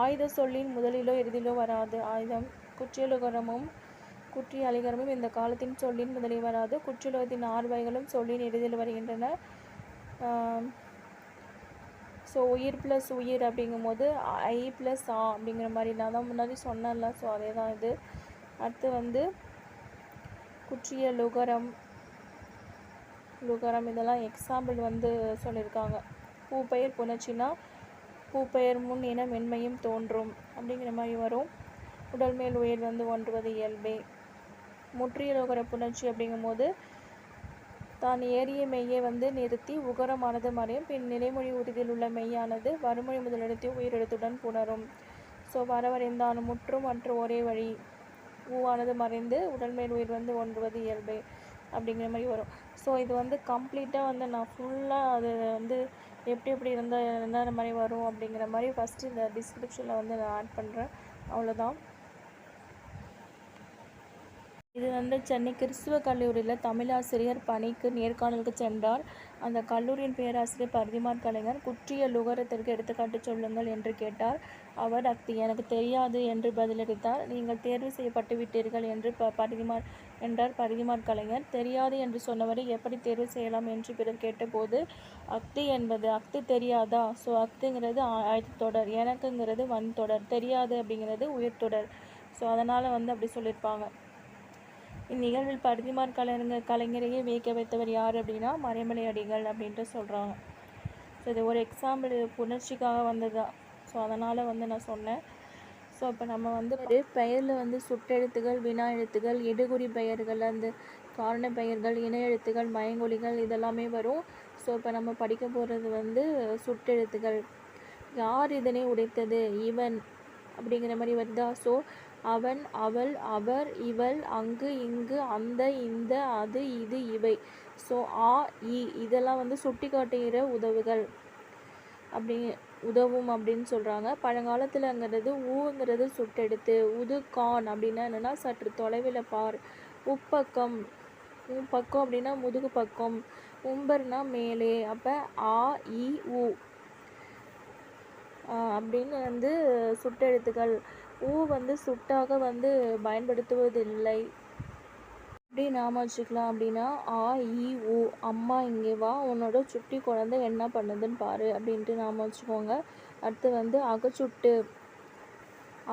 ஆயுத சொல்லின் முதலிலோ இறுதியிலோ வராது. ஆயுதம். குற்றியலுகரமும் குற்றி அலிகரமும் இந்த காலத்தின் சொல்லின் முதலில் வராது. குற்றியலுகரத்தின் 6 வகைகளும் சொல்லின் இறுதியில் வருகின்றன. ஸோ உயிர் ப்ளஸ் உயிர் அப்படிங்கும்போது ஐ ப்ளஸ் ஆ அப்படிங்கிற மாதிரி நான் தான் முன்னாடி சொன்னேன்ல. ஸோ அதே தான் இது. அடுத்து வந்து குற்றியலுகரம் இதெல்லாம் எக்ஸாம்பிள் வந்து சொல்லியிருக்காங்க. பூப்பெயர் புணர்ச்சினா பூப்பெயர் முன் இன மென்மையும் தோன்றும் அப்படிங்கிற மாதிரி வரும். உடல் மேல் உயிர் வந்து ஒன்றுவது இயல்பே. முற்றியலுகர புணர்ச்சி அப்படிங்கும்போது தான் ஏறிய மெய்யை வந்து நிறுத்தி உகரமானது மறையும். பின் நிலைமொழி உறுதியில் உள்ள மெய்யானது வறுமொழி முதலெழுத்தை உயிரெழுத்துடன் புணரும். ஸோ வரவரைந்தான் முற்றும் மற்ற ஒரே வழி. ஊவானது மறைந்து உடல் மேல் உயிர் வந்து ஒன்றுவது இயல்பே அப்படிங்கிற மாதிரி வரும். ஸோ இது வந்து கம்ப்ளீட்டாக வந்து நான் ஃபுல்லாக அது வந்து எப்படி இருந்தால் என்னென்ன மாதிரி வரும் அப்படிங்கிற மாதிரி ஃபஸ்ட்டு இந்த டிஸ்கிரிப்ஷனில் வந்து நான் ஆட் பண்ணுறேன். அவ்வளோதான். இது வந்து சென்னை கிறிஸ்துவ கல்லூரியில் தமிழாசிரியர் பணிக்கு நேர்காணலுக்கு சென்றார். அந்த கல்லூரியின் பேராசிரியர் பரிதிமாற் கலைஞர் குற்றிய லுகரத்திற்கு எடுத்துக்காட்டு சொல்லுங்கள் என்று கேட்டார். அவர் அஃது எனக்கு தெரியாது என்று பதிலளித்தார். நீங்கள் தேர்வு செய்யப்பட்டு விட்டீர்கள் என்று பரிதிமாற் கலைஞர். தெரியாது என்று சொன்னவரை எப்படி தேர்வு செய்யலாம் என்று பிறர் கேட்டபோது அஃது என்பது அஃது தெரியாதா, ஸோ அஃதுங்கிறது ஆயத்தொடர், எனக்குங்கிறது வன்தொடர், தெரியாது அப்படிங்கிறது உயர்தொடர். ஸோ அதனால் வந்து அப்படி சொல்லியிருப்பாங்க. இந்நிகழ்வில் பரிதிமாற் கலைஞரையே வியக்க வைத்தவர் யார் அப்படின்னா மறைமலை அடிகள் அப்படின்ட்டு சொல்கிறாங்க. ஸோ இது ஒரு எக்ஸாம்பிள் புணர்ச்சிக்காக வந்ததா, ஸோ அதனால் வந்து நான் சொன்னேன். ஸோ இப்போ நம்ம வந்து பெயரில் வந்து சுட்டெழுத்துகள், வினா எழுத்துகள், இடுகுறி பெயர்கள், அந்த காரண பெயர்கள், இணை எழுத்துகள், மயங்கொலிகள் இதெல்லாமே வரும். ஸோ இப்போ நம்ம படிக்க போகிறது வந்து சுட்டெழுத்துகள். யார் இதனை உடைத்தது, இவன் அப்படிங்கிற மாதிரி வருதா. ஸோ அவன், அவள், அவர், இவள், அங்கு, இங்கு, அந்த, இந்த, அது, இது, இவை. ஸோ ஆ, இ இதெல்லாம் வந்து சுட்டி காட்டுகிற உதவும் அப்படின்னு சொல்கிறாங்க. பழங்காலத்தில்ங்கிறது ஊங்கிறது சுட்டெடுத்து. உதுகான் அப்படின்னா என்னென்னா சற்று தொலைவில் பார். உப்பக்கம், பக்கம் அப்படின்னா முதுகு பக்கம். உம்பர்னா மேலே. அப்போ ஆ, இ, உ அப்படின்னு வந்து சுட்டெழுத்துக்கள். ஊ வந்து சுட்டாக வந்து பயன்படுத்துவதில்லை. எப்படி நாம வச்சுக்கலாம் அப்படின்னா ஆ, இ, உ. அம்மா இங்கே வா, உன்னோட சுட்டி குழந்தை என்ன பண்ணுதுன்னு பாரு அப்படின்ட்டு நாம வச்சுக்கோங்க. அடுத்து வந்து அகச்சுட்டு.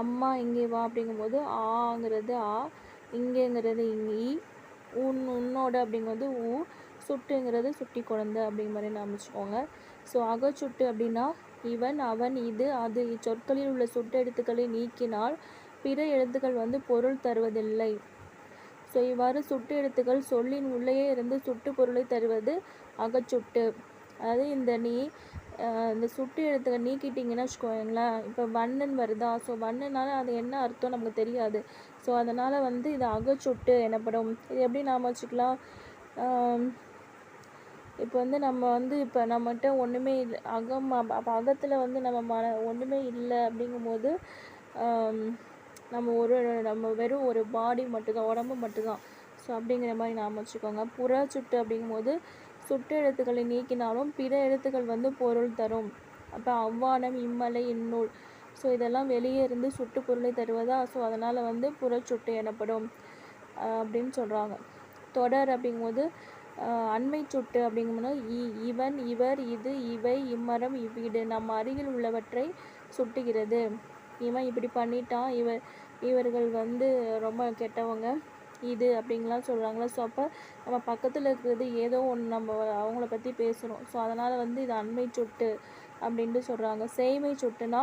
அம்மா இங்கே வா அப்படிங்கும்போது ஆங்கிறது ஆ, இங்கேங்கிறது இ, உன்னோட அப்படிங்கும்போது ஊ, சுட்டுங்கிறது சுட்டி குழந்தை அப்படிங்கிற மாதிரி நாம வச்சுக்கோங்க. ஸோ அகச்சுட்டு அப்படின்னா இவன், அவன், இது, அது இச்சொற்களில் உள்ள சுட்டெழுத்துக்களை நீக்கினால் பிற எழுத்துக்கள் வந்து பொருள் தருவதில்லை. ஸோ இவ்வாறு சுட்டு எழுத்துக்கள் சொல்லின் உள்ளேயே இருந்து சுட்டு பொருளை தருவது அகச்சுட்டு. அதாவது இந்த சுட்டு எழுத்துக்கள் நீக்கிட்டிங்கன்னா வச்சுக்கோங்களேன். இப்போ வண்ணுன்னு வருதா, ஸோ வண்ணுனால அது என்ன அர்த்தம் நமக்கு தெரியாது. ஸோ அதனால் வந்து இது அகச்சுட்டு எனப்படும். இது எப்படி நாம் வச்சுக்கலாம், இப்போ வந்து நம்ம வந்து இப்போ நம்மகிட்ட ஒன்றுமே இல்லை, அப்போ அகத்தில் வந்து நம்ம ஒன்றுமே இல்லை அப்படிங்கும்போது நம்ம வெறும் ஒரு பாடி மட்டும்தான், உடம்பு மட்டும்தான். ஸோ அப்படிங்கிற மாதிரி நாம் வச்சுக்கோங்க. புற சுட்டு அப்படிங்கும்போது சுட்டு எழுத்துக்களை நீக்கினாலும் பிற எழுத்துக்கள் வந்து பொருள் தரும். அப்போ அவ்வானம், இம்மலை, இந்நூல், ஸோ இதெல்லாம் வெளியே இருந்து சுட்டு பொருளை தருவதா. ஸோ அதனால் வந்து புறச்சுட்டு எனப்படும் அப்படின்னு சொல்கிறாங்க. தொடர் அப்படிங்கும்போது அண்மை சுட்டு அப்படிங்கும்போது இவன், இவர், இது, இவை, இம்மரம், இவ்வீடு நம்ம அருகில் உள்ளவற்றை சுட்டுகிறது. இவன் இப்படி பண்ணிட்டான், இவர்கள் வந்து ரொம்ப கெட்டவங்க, இது அப்படின்லாம் சொல்கிறாங்களா. ஸோ அப்போ நம்ம பக்கத்தில் இருக்கிறது ஏதோ ஒன்று நம்ம அவங்கள பற்றி பேசுகிறோம். ஸோ அதனால் வந்து இது அண்மை சுட்டு அப்படின்ட்டு சொல்கிறாங்க. செய்மை சுட்டுனா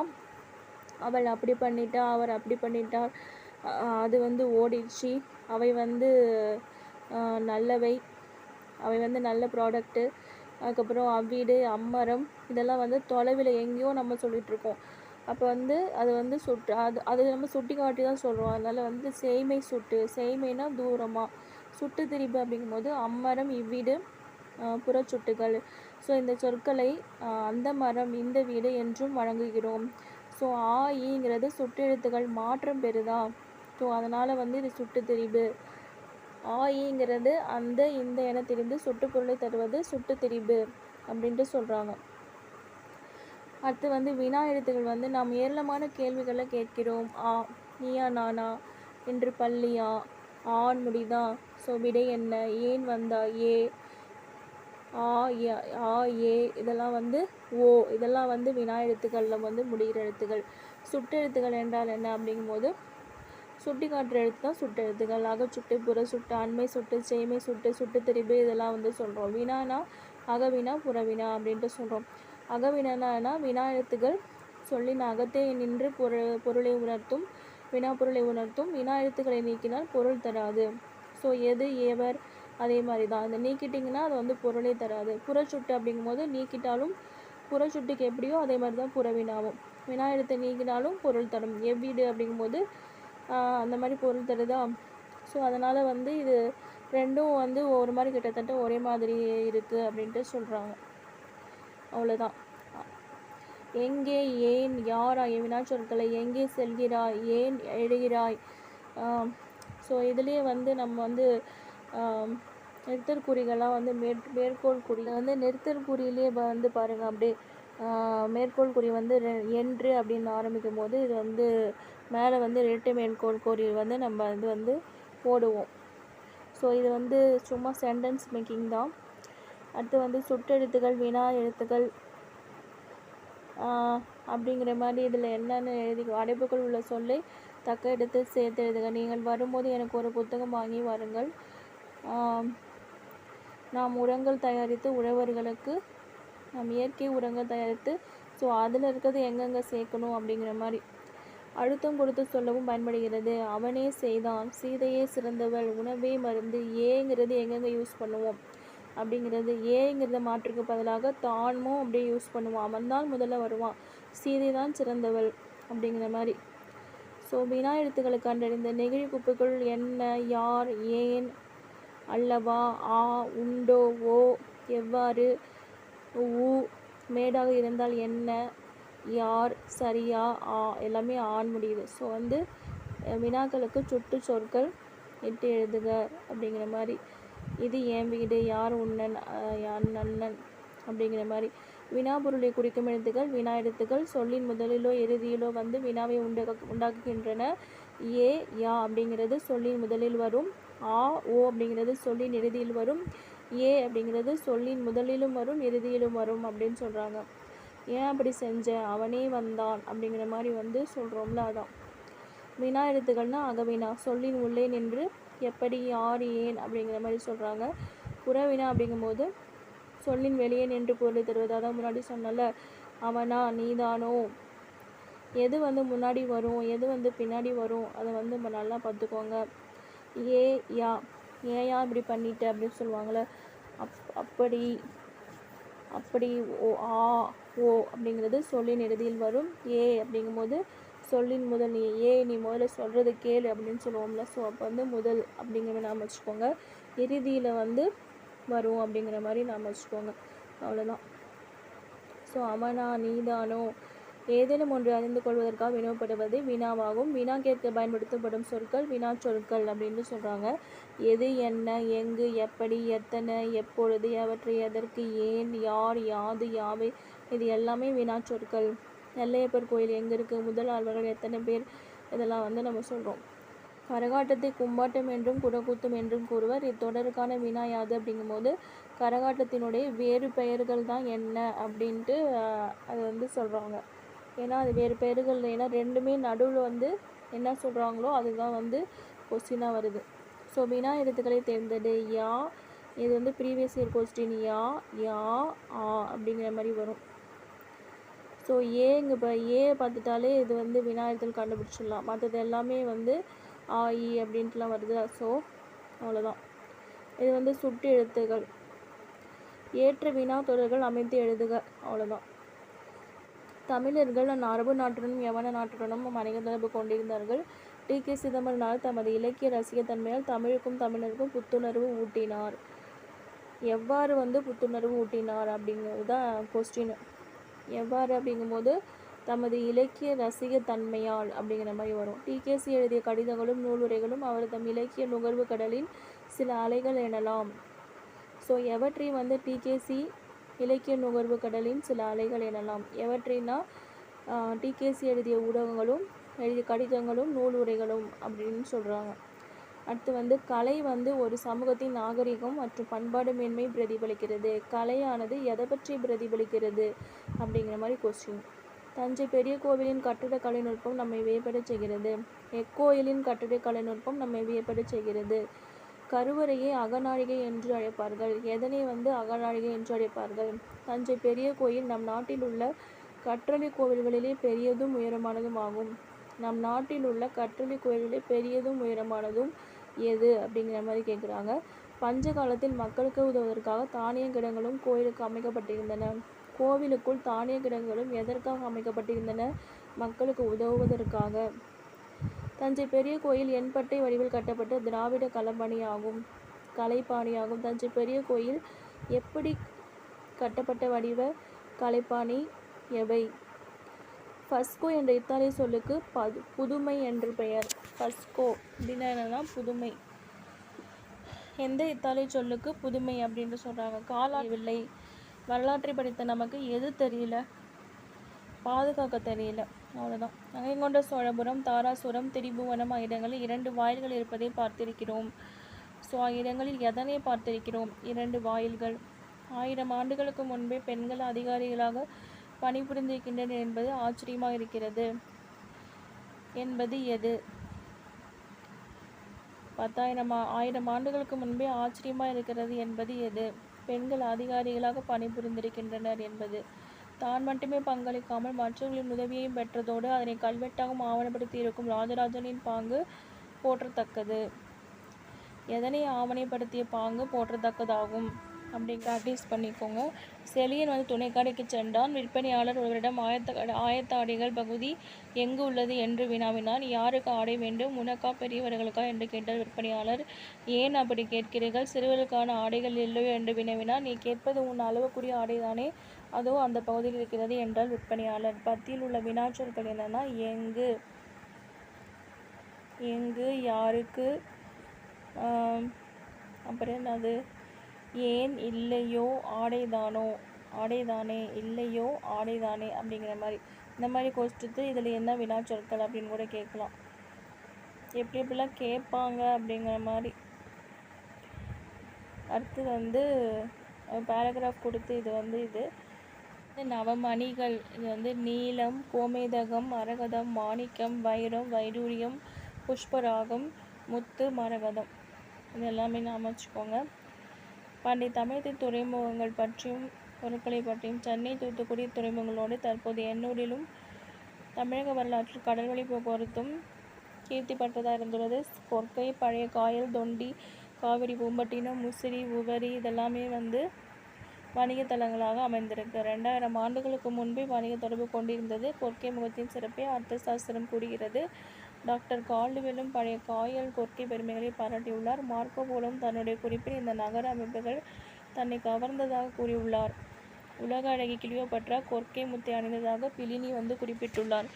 அவள் அப்படி பண்ணிட்டா, அவர் அப்படி பண்ணிட்டார், அது வந்து ஓடிடுச்சு, அவை வந்து நல்லவை, அவை வந்து நல்ல ப்ராடக்ட்டு. அதுக்கப்புறம் அவ்வீடு, அம்மரம் இதெல்லாம் வந்து தொலைவில் எங்கேயோ நம்ம சொல்லிகிட்ருக்கோம். அப்போ வந்து அது வந்து அது நம்ம சுட்டி காட்டி தான் சொல்கிறோம். அதனால் வந்து செய்மை சுட்டு, செய்மைனா தூரமாக, சுட்டு திரிபு அப்படிங்கும்போது அம்மரம், இவ்வீடு, புறச்சுட்டுகள். ஸோ இந்த சொற்களை அந்த மரம், இந்த வீடு என்றும் வழங்குகிறோம். ஸோ ஆ, ஈங்கிறது சுட்டு எழுத்துக்கள் மாற்றம் பெறுதா. ஸோ அதனால் வந்து இது சுட்டு திரிபு. ஆ, ஈங்கிறது அந்த, இந்த என திரிந்து சுட்டு பொருளை தருவது சுட்டு திரிபு அப்படின்ட்டு சொல்கிறாங்க. அடுத்து வந்து வினா எழுத்துக்கள் வந்து நாம் ஏராளமான கேள்விகளை கேட்கிறோம். நீயா, நானா, இன்று பள்ளியா, ஆண் முடிதா, ஸோ விடை என்ன, ஏன் வந்தா, ஏ, ஏ இதெல்லாம் வந்து ஓ, இதெல்லாம் வந்து வினா எழுத்துக்களில் வந்து முடிகிற எழுத்துக்கள். சுட்டெழுத்துக்கள் என்றால் என்ன அப்படிங்கும்போது சுட்டி காட்டுற எழுத்து தான் சுட்டெழுத்துக்கள். அகச்சுட்டு, புற சுட்டு, அண்மை சுட்டு, செய்மை சுட்டு, சுட்டு திரிபு இதெல்லாம் வந்து சொல்கிறோம். வினானா அகவினா, புறவினா அப்படின்ட்டு சொல்கிறோம். அகவினா வினா எழுத்துக்கள் சொல்லின் அகத்தே நின்று பொருளை உணர்த்தும், வினா பொருளை உணர்த்தும். வினா எழுத்துக்களை நீக்கினால் பொருள் தராது. ஸோ எது, ஏவர் அதே மாதிரி தான். அதை நீக்கிட்டிங்கன்னா அது வந்து பொருளே தராது. புறச்சுட்டு அப்படிங்கும்போது நீக்கிட்டாலும் புறச்சுட்டுக்கு எப்படியோ அதே மாதிரி தான் புறவினாவும். வினா எழுத்தை நீக்கினாலும் பொருள் தரும். எவ்வீடு அப்படிங்கும்போது அந்த மாதிரி பொருள் தருதா. ஸோ அதனால் வந்து இது ரெண்டும் வந்து ஒரு மாதிரி கிட்டத்தட்ட ஒரே மாதிரி இருக்குது அப்படின்ட்டு சொல்கிறாங்க. அவ்வளோதான். எங்கே, ஏன், யார் ஆகிய வினாச்சொற்களை எங்கே செல்கிறாய், ஏன் எழுகிறாய், ஸோ இதுலேயே வந்து நம்ம வந்து நெடுத்தற்குறிகள்லாம் வந்து மேற்கோள் குறி வந்து நெடுத்தற்குறியிலே வந்து பாருங்கள் அப்படியே மேற்கோள் குறி வந்து என்று அப்படின்னு ஆரம்பிக்கும் போது இது வந்து மேலே வந்து இரட்டை மேற்கோள் குறி வந்து நம்ம இது வந்து போடுவோம். ஸோ இது வந்து சும்மா சென்டென்ஸ் மேக்கிங் தான். அடுத்து வந்து சுட்டெழுத்துக்கள், வினா எழுத்துக்கள் அப்படிங்கிற மாதிரி இதில் என்னென்னு எழுதி அடைப்புகள் உள்ள சொல்லை தக்க எடுத்து சேர்த்து எழுதுக. நீங்கள் வரும்போது எனக்கு ஒரு புத்தகம் வாங்கி வாருங்கள். நாம் உரங்கள் தயாரித்து உழவர்களுக்கு நாம் இயற்கை உரங்கள் தயாரித்து ஸோ அதில் இருக்கிறது எங்கெங்கே சேர்க்கணும் அப்படிங்கிற மாதிரி அழுத்தம் கொடுத்து சொல்லவும் பயன்படுகிறது. அவனே செய்தான், சீதையே சிறந்தவள், உணவே மருந்து. ஏங்கிறது எங்கெங்கே யூஸ் பண்ணுவோம் அப்படிங்கிறது ஏங்கிறத மாற்றுக்கு பதிலாக தானும் அப்படியே யூஸ் பண்ணுவோம். அவன் தான் முதல்ல வருவான், சீதை தான் சிறந்தவள் அப்படிங்கிற மாதிரி. ஸோ வினா எழுத்துக்களை கண்டறிந்த நெகிழி குப்பைக்குள் என்ன, யார், ஏன், அல்லவா, ஆ, உண்டோ, ஓ, எவ்வாறு, ஊ, மேடாக இருந்தால் என்ன, யார், சரியா, ஆ எல்லாமே ஆன் முடியுது. ஸோ வந்து வினாக்களுக்கு சுட்டு சொற்கள் இட்டு எழுதுக அப்படிங்கிற மாதிரி. இது என் வீடு, யார் உண்ணன், அண்ணன் அப்படிங்கிற மாதிரி. வினா பொருளை குறிக்கும் எழுத்துக்கள் வினா எழுத்துக்கள் சொல்லின் முதலிலோ இறுதியிலோ வந்து வினாவை உண்டாக்குகின்றன. ஏ, யா அப்படிங்கிறது சொல்லின் முதலில் வரும். ஆ, ஓ அப்படிங்கிறது சொல்லின் இறுதியில் வரும். ஏ அப்படிங்கிறது சொல்லின் முதலிலும் வரும், இறுதியிலும் வரும் அப்படின்னு சொல்கிறாங்க. ஏன் அப்படி செஞ்சேன், அவனே வந்தான் அப்படிங்கிற மாதிரி வந்து சொல்கிறோம்ல, அதான் வினா எழுத்துக்கள்னா அகவினா சொல்லின் உள்ளே நின்று எப்படி, யார், ஏன் அப்படிங்கிற மாதிரி சொல்கிறாங்க. புறவினா அப்படிங்கும்போது சொல்லின் வெளியே நின்று பொருளை தருவது. அதான் முன்னாடி சொன்னல, அவனா, நீதானோ, எது வந்து முன்னாடி வரும், எது வந்து பின்னாடி வரும், அதை வந்து நம்ம நல்லா பார்த்துக்கோங்க. ஏ, யா, ஏயா இப்படி பண்ணிட்ட அப்படின்னு சொல்லுவாங்கள்ல, அப்படி அப்படி. ஓ, ஆ, ஓ அப்படிங்கிறது சொல்லின் இறுதியில் வரும். ஏ அப்படிங்கும்போது சொல்லின் முதல். நீ முதல்ல சொல்கிறது கேளு அப்படின்னு சொல்லுவோம்ல, ஸோ அப்போ வந்து முதல் அப்படிங்கிற நாம் வச்சுக்கோங்க. இறுதியில் வந்து வரும் அப்படிங்கிற மாதிரி நாம் வச்சுக்கோங்க. அவ்வளோதான். ஸோ அவனா, நீதானோ ஏதேனும் ஒன்று அறிந்து கொள்வதற்காக வினவப்படுவது வினாவாகும். வினா கேட்க பயன்படுத்தப்படும் சொற்கள் வினா சொற்கள் அப்படின்னு சொல்கிறாங்க. எது, என்ன, எங்கு, எப்படி, எத்தனை, எப்பொழுது, எவற்றை, எதற்கு, ஏன், யார், யாது, யாவை இது எல்லாமே வினா சொற்கள். நெல்லையப்பர் கோயில் எங்கே இருக்குது, முதல் ஆழ்வார்கள் எத்தனை பேர், இதெல்லாம் வந்து நம்ம சொல்கிறோம். கரகாட்டத்தை கும்பாட்டம் என்றும் குடக்கூத்தும் என்றும் கூறுவர். இத்தொடருக்கான வினா யாது அப்படிங்கும்போது கரகாட்டத்தினுடைய வேறு பெயர்கள் தான் என்ன அப்படின்ட்டு அது வந்து சொல்கிறாங்க. ஏன்னா அது வேறு பெயர்கள், ஏன்னா ரெண்டுமே நடுவில் வந்து என்ன சொல்கிறாங்களோ அதுதான் வந்து கொஸ்டினாக வருது. ஸோ வினா எழுத்துக்களை தேர்ந்தெடு. யா, இது வந்து ப்ரீவியஸ் இயர் கொஸ்டின். யா, யா, ஆ அப்படிங்கிற மாதிரி வரும். ஸோ ஏங்க இப்போ ஏ பார்த்துட்டாலே இது வந்து வினா எழுத்துக்கள் கண்டுபிடிச்சிடலாம். மற்றது எல்லாமே வந்து ஆ, இ அப்படின்ட்டுலாம் வருது. ஸோ அவ்வளோதான். இது வந்து சுட்டு எழுத்துகள். ஏற்ற வினா தொடர்கள் அமைத்து எழுதுக. அவ்வளோதான். தமிழர்கள் அரபு நாட்டுடனும் யவன நாட்டுடனும் வணிக தொடர்பு கொண்டிருந்தார்கள். டி.கே. சிதம்பரனார் தமது இலக்கிய ரசிகத்தன்மையால் தமிழுக்கும் தமிழருக்கும் புத்துணர்வு ஊட்டினார். எவ்வாறு வந்து புத்துணர்வு ஊட்டினார் அப்படிங்கிறது தான் கொஸ்டின். எவ்வாறு அப்படிங்கும்போது தமது இலக்கிய ரசிகத்தன்மையால் அப்படிங்கிற மாதிரி வரும். டி.கே.சி எழுதிய கடிதங்களும் நூலுரைகளும் அவர் தம் இலக்கிய நுகர்வு கடலின் சில அலைகள் எனலாம். ஸோ எவற்றை வந்து டி.கே.சி இலக்கிய நுகர்வு கடலின் சில அலைகள் எனலாம். எவற்றினா டி.கே.சி எழுதிய ஊடகங்களும் எழுதிய கடிதங்களும் நூலுரைகளும் அப்படின்னு சொல்கிறாங்க. அடுத்து வந்து கலை வந்து ஒரு சமூகத்தின் நாகரிகம் மற்றும் பண்பாடு மேன்மை பிரதிபலிக்கிறது. கலையானது எதை பற்றி பிரதிபலிக்கிறது அப்படிங்கிற மாதிரி கொஸ்டின். தஞ்சை பெரிய கோவிலின் கட்டிட கலைநுட்பம் நம்மை வியப்படச் செய்கிறது. எக்கோயிலின் கட்டிட கலைநுட்பம் நம்மை வியப்படச் செய்கிறது. கருவறையை அகநாழிகை என்று அழைப்பார்கள். எதனை வந்து அகநாழிகை என்று அழைப்பார்கள்? தஞ்சை பெரிய கோயில் நம் நாட்டில் உள்ள கற்றளி கோவில்களிலே பெரியதும் உயரமானதும் ஆகும். நம் நாட்டில் உள்ள கற்றளி கோயில்களிலே பெரியதும் உயரமானதும் எது அப்படிங்கிற மாதிரி கேட்குறாங்க. பஞ்ச காலத்தில் மக்களுக்கு உதவுவதற்காக தானிய கிடங்களும் கோயிலுக்கு அமைக்கப்பட்டிருந்தன. கோவிலுக்குள் தானிய கிடங்களும் எதற்காக அமைக்கப்பட்டிருந்தன? மக்களுக்கு உதவுவதற்காக. தஞ்சை பெரிய கோயில் எண்பட்டை வடிவில் கட்டப்பட்ட திராவிட கலைப்பாணியாகும். தஞ்சை பெரிய கோயில் எப்படி கட்டப்பட்ட வடிவ கலைப்பாணி எவை? ஃபஸ்கோ என்ற இத்தாலிய சொல்லுக்கு புதுமை என்று பெயர். ஃபஸ்கோ அப்படின்னா என்னன்னா புதுமை. எந்த இத்தாலிய சொல்லுக்கு புதுமை அப்படின்ட்டு சொல்கிறாங்க? காலாவில்லை. வரலாற்றை படித்த நமக்கு எது தெரியல? பாதுகாக்க தெரியல, அவ்வளோதான். நகைங்கொண்ட சோழபுரம், தாராசுரம், திரிபுவனம் ஆகிய இடங்களில் 2 வாயில்கள் இருப்பதை பார்த்திருக்கிறோம். ஸோ இடங்களில் எதனை பார்த்திருக்கிறோம்? 2 வாயில்கள். 1000 ஆண்டுகளுக்கு முன்பே பெண்கள் அதிகாரிகளாக பணிபுரிந்திருக்கின்றனர் என்பது ஆச்சரியமாக இருக்கிறது என்பது எது? 1000 ஆண்டுகளுக்கு முன்பே ஆச்சரியமாக இருக்கிறது என்பது எது? பெண்கள் அதிகாரிகளாக பணிபுரிந்திருக்கின்றனர் என்பது. தான் மட்டுமே பங்களிக்காமல் மற்றவர்களின் உதவியையும் பெற்றதோடு அதனை கல்வெட்டாகவும் ஆவணப்படுத்தி இருக்கும் ராஜராஜனின் பாங்கு போற்றத்தக்கது. எதனை ஆவணப்படுத்திய பாங்கு போற்றத்தக்கதாகும் அப்படி ப்ராக்டிஸ் பண்ணிக்கோங்க. செலியன் துணைக்கடைக்கு சென்றான். விற்பனையாளர் ஒருவரிடம் ஆயத்த ஆடைகள் பகுதி எங்கு உள்ளது என்று வினாவினார். யாருக்கு ஆடை வேண்டும்? உனக்கா பெரியவர்களுக்கா என்று கேட்டார் விற்பனையாளர். ஏன் அப்படி கேட்கிறீர்கள்? சிறுவர்களுக்கான ஆடைகள் இல்லையோ என்று வினவினார். நீ கேட்பது உன் அளவுக்குரிய ஆடைதானே, அதோ அந்த பகுதியில் இருக்கிறது என்றார் விற்பனையாளர். பத்தியில் உள்ள வினாச்சொற்கள் என்னன்னா எங்கு, எங்கு, யாருக்கு, அப்புறம் என்னது, ஏன், இல்லையோ, ஆடைதானோ, ஆடைதானே, இல்லையோ, ஆடைதானே அப்படிங்கிற மாதிரி. இந்த மாதிரி கொடுத்துட்டு இதில் என்ன வினாச்சொற்கள் அப்படின்னு கூட கேட்கலாம். எப்படிலாம் கேட்பாங்க அப்படிங்கிற மாதிரி. அடுத்து பேராகிராஃப் கொடுத்து இது நவமணிகள். இது நீலம், கோமேதகம், மரகதம், மாணிக்கம், வைரம், வைடூரியம், புஷ்பராகம், முத்து, மரகதம். இது எல்லாமே நாம் வச்சுக்கோங்க. பண்டைய தமிழகத்தின் துறைமுகங்கள் பற்றியும் பொருட்களை பற்றியும் சென்னை, தூத்துக்குடி துறைமுகங்களோடு தற்போது எண்ணூரிலும் தமிழக வரலாற்றில் கடல்வழி போக்குவரத்தும் கீர்த்தி பெற்றதாக இருந்துள்ளது. கொர்க்கை, பழைய காயல், தொண்டி, காவிரி, பூம்பட்டினம், முசிறி, உவரி இதெல்லாமே வணிக தலங்களாக அமைந்திருக்கு. 2000 ஆண்டுகளுக்கு முன்பே வணிக தொடர்பு கொண்டிருந்தது. கொர்க்கை முகத்தின் சிறப்பை அர்த்த சாஸ்திரம் கூறுகிறது. டாக்டர் கால்டுவெல்லும் பழைய காயல், கொர்க்கை பெருமைகளை பாராட்டியுள்ளார். மார்க்கோ போலோவும் தன்னுடைய குறிப்பில் இந்த நகர அமைப்புகள் தன்னை கவர்ந்ததாக கூறியுள்ளார். உலக அழகி கிளியோபட்ரா கொர்க்கை முத்தை அணிந்ததாக பிலினி குறிப்பிட்டுள்ளார்.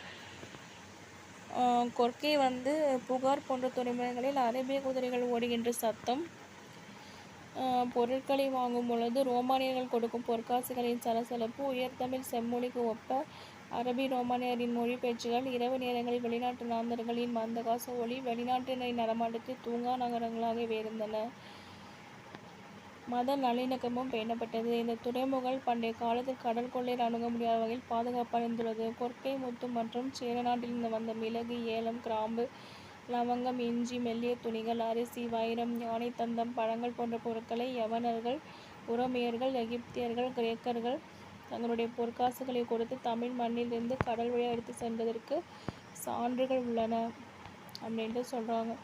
கொர்க்கை புகார் போன்ற துறைமுகங்களில் அரேபிய குதிரைகள் ஓடுகின்ற சத்தம், பொருட்களை வாங்கும் பொழுது ரோமானியர்கள் கொடுக்கும் பொற்காசுகளின் சலசலப்பு, உயர்தமிழ் செம்மொழிக்கு ஒப்ப அரபி ரோமானியரின் மொழி பேச்சுகள், இரவு நேரங்களில் வெளிநாட்டு நாந்தர்களின் மந்தகாச ஒளி, வெளிநாட்டினரின் நடமாட்டத்தை தூங்கா நகரங்களாக இருந்தன. மத நல்லிணக்கமும் பேணப்பட்டது. இந்த துறைமுகங்கள் பண்டைய காலத்தில் கடல் கொள்ளையர் அணுக முடியாத வகையில் பாதுகாப்பு அடைந்துள்ளது. கொர்க்கை முத்து மற்றும் சேர நாட்டிலிருந்து வந்த மிளகு, ஏலம், கிராம்பு, லவங்கம், இஞ்சி, மெல்லிய துணிகள், அரிசி, வைரம், யானை தந்தம், பழங்கள் போன்ற பொருட்களை யவனர்கள், உரோமையர்கள், எகிப்தியர்கள், கிரேக்கர்கள் தங்களுடைய பொற்காசுகளை கொடுத்து தமிழ் மண்ணிலிருந்து கடல் வழியாக எடுத்து சென்றதற்கு சான்றுகள் உள்ளன அப்படின்ட்டு சொல்கிறாங்க.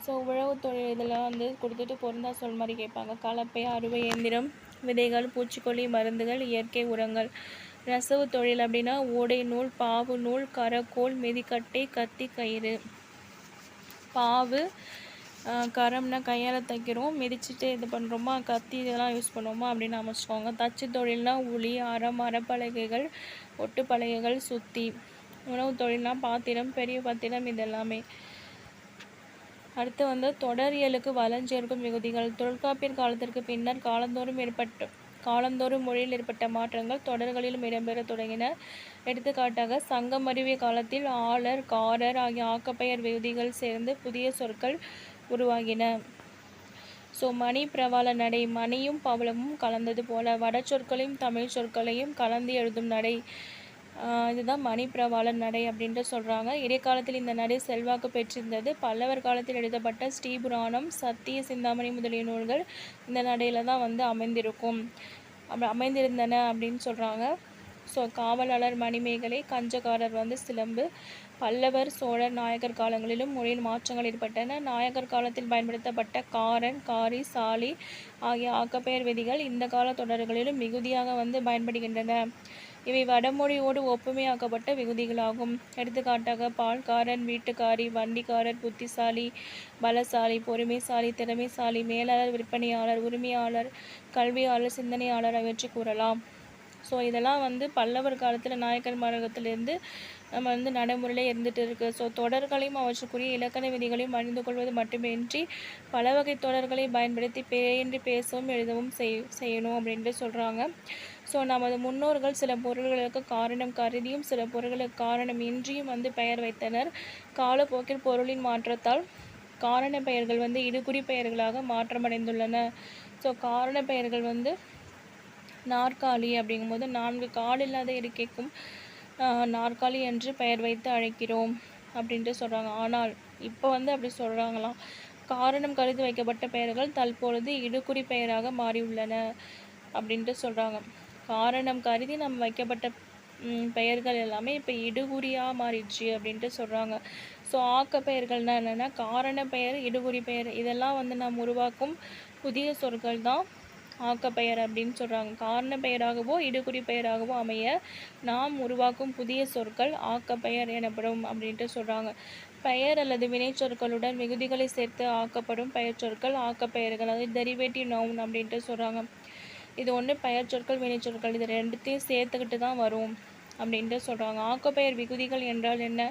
ஸோ உழவு தொழில் இதெல்லாம் கொடுத்துட்டு பொருந்தா சொல் மாதிரி கேட்பாங்க. கலப்பை, அறுவை இயந்திரம், விதைகள், பூச்சிக்கொல்லி மருந்துகள், இயற்கை உரங்கள். நெசவு தொழில் அப்படின்னா ஓடை நூல், பாவு நூல், கரக்கோல், மிதிக்கட்டை, கத்தி, கயிறு. பாவு கரம்னா கையால் தைக்கிறோம், மிதிச்சுட்டு இது பண்ணுறோமா, கத்தி இதெல்லாம் யூஸ் பண்ணுவோமா அப்படின்னு அமைச்சுக்கோங்க. தச்சு தொழில்னா உளி, அறம், மரப்பலகைகள், ஒட்டுப்பலகைகள், சுத்தி. உணவு தொழில்னா பாத்திரம், பெரிய பாத்திரம் இதெல்லாமே. அடுத்து தொடரியலுக்கு வளஞ்சேர்க்கும் விகுதிகள். தொல்காப்பியர் காலத்திற்கு பின்னர் காலந்தோறும் மொழியில் ஏற்பட்ட மாற்றங்கள் தொடர்களிலும் இடம்பெற தொடங்கின. எடுத்துக்காட்டாக சங்கம் அறிவிய காலத்தில் ஆளர், காரர் ஆகிய ஆக்கப்பெயர் விகுதிகள் சேர்ந்து புதிய சொற்கள் உருவாகின. ஸோ மணி பிரவாள நடை, மணியும் பவளமும் கலந்தது போல வட சொற்களையும் தமிழ் சொற்களையும் கலந்து எழுதும் நடை, இதுதான் மணி பிரவாள நடை அப்படின்ட்டு சொல்கிறாங்க. இடைக்காலத்தில் இந்த நடை செல்வாக்கு பெற்றிருந்தது. பல்லவர் காலத்தில் எழுதப்பட்ட ஸ்ரீபுராணம், சத்திய சிந்தாமணி முதலிய நூல்கள் இந்த நடையில் தான் அமைந்திருந்தன அப்படின்னு சொல்கிறாங்க. ஸோ காவலாளர் மணிமேகலை, கஞ்சக்காரர் சிலம்பு. பல்லவர், சோழர், நாயக்கர் காலங்களிலும் மொழியில் மாற்றங்கள் ஏற்பட்டன. நாயக்கர் காலத்தில் பயன்படுத்தப்பட்ட காரன், காரி, சாலி ஆகிய ஆக்கப்பெயர் விதிகள் இந்த கால தொடர்களிலும் மிகுதியாக பயன்படுகின்றன. இவை வடமொழியோடு ஒப்புமையாக்கப்பட்ட விகுதிகளாகும். எடுத்துக்காட்டாக பால்காரன், வீட்டுக்காரி, வண்டிக்காரர், புத்திசாலி, பலசாலி, பொறுமைசாலி, திறமைசாலி, மேலாளர், விற்பனையாளர், உரிமையாளர், கல்வியாளர், சிந்தனையாளர் ஆகியவற்றை கூறலாம். ஸோ இதெல்லாம் வந்து பல்லவர் காலத்தில் நாயக்கர் மரகத்திலேருந்து நம்ம வந்து நடைமுறையிலே இருந்துகிட்டு இருக்குது. ஸோ தொடர்களையும் அவற்றுக்குரிய இலக்கண விதிகளையும் அறிந்து கொள்வது மட்டுமின்றி பல வகை தொடர்களை பயன்படுத்தி பிழையின்றி பேசவும் எழுதவும் செய்யணும் அப்படின்ட்டு சொல்கிறாங்க. ஸோ நமது முன்னோர்கள் சில பொருள்களுக்கு காரணம் கருதியும் சில பொருள்களுக்கு காரணம் இன்றியும் வந்து பெயர் வைத்தனர். காலப்போக்கில் பொருளின் மாற்றத்தால் காரண பெயர்கள் வந்து இடுகுறி பெயர்களாக மாற்றமடைந்துள்ளன. ஸோ காரண பெயர்கள் வந்து நாற்காலி அப்படிங்கும்போது 4 கால் இல்லாத இருக்கைக்கும் நாற்காலி என்று பெயர் வைத்து அழைக்கிறோம் அப்படின்ட்டு சொல்கிறாங்க. ஆனால் இப்போ வந்து அப்படி சொல்கிறாங்களாம். காரணம் கருதி வைக்கப்பட்ட பெயர்கள் தற்பொழுது இடுகுறி பெயராக மாறியுள்ளன அப்படின்ட்டு சொல்கிறாங்க. காரணம் கருதி நம்ம வைக்கப்பட்ட பெயர்கள் எல்லாமே இப்போ இடுகுறியாக மாறிடுச்சு அப்படின்ட்டு சொல்கிறாங்க. ஸோ ஆக்க பெயர்கள்னால் என்னென்னா காரண பெயர் இடுகுறி பெயர் இதெல்லாம் வந்து நாம் உருவாக்கும் புதிய சொற்கள் தான் ஆக்கப்பெயர் அப்படின்னு சொல்கிறாங்க. காரண பெயராகவோ இடுகுறி பெயராகவோ அமைய நாம் உருவாக்கும் புதிய சொற்கள் ஆக்கப்பெயர் எனப்படும் அப்படின்ட்டு சொல்கிறாங்க. பெயர் அல்லது வினைச்சொற்களுடன் மிகுதிகளை சேர்த்து ஆக்கப்படும் பெயர் சொற்கள் ஆக்கப்பெயர்கள், அதாவது டெரிவேட்டிவ் நவுன் அப்படின்ட்டு சொல்கிறாங்க. இது ஒன்று பெயர் சொற்கள் வினைச்சொற்கள் இது ரெண்டுத்தையும் சேர்த்துக்கிட்டு தான் வரும் அப்படின்ட்டு சொல்கிறாங்க. ஆக்கப்பெயர் விகுதிகள் என்றால் என்ன?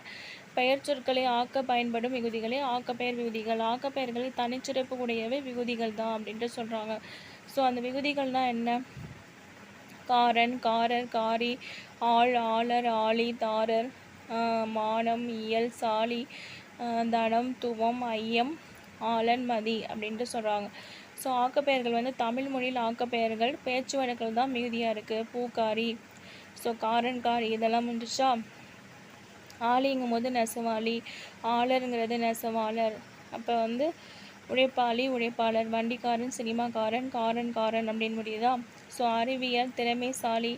பெயர் சொற்களை ஆக்க பயன்படும் விகுதிகளே ஆக்கப்பெயர் விகுதிகள். ஆக்கப்பெயர்களை தனிச்சிறப்பு உடையவை விகுதிகள் தான் அப்படின்ட்டு சொல்கிறாங்க. ஸோ அந்த விகுதிகள்னால் என்ன? காரன், காரர், காரி, ஆள், ஆளர், ஆளி, தாரர், மானம், இயல், சாலி, தனம், துவம், ஐயம், ஆளன், மதி அப்படின்ட்டு சொல்கிறாங்க. ஸோ ஆக்கப்பெயர்கள் வந்து தமிழ் மொழியில் ஆக்கப்பெயர்கள் பேச்சு வழக்கில் தான் மிகுதியாக இருக்குது. பூக்காரி, ஸோ காரன், காரி இதெல்லாம் முடிஞ்சிச்சா? ஆளிங்கும் போது நெசவாளி, ஆளருங்கிறது நெசவாளர். அப்போ வந்து உழைப்பாளி, உழைப்பாளர், வண்டிக்காரன், சினிமாக்காரன், காரன், காரன் அப்படின்னு முடியுதா? ஸோ அறிவியல், திறமைசாலி,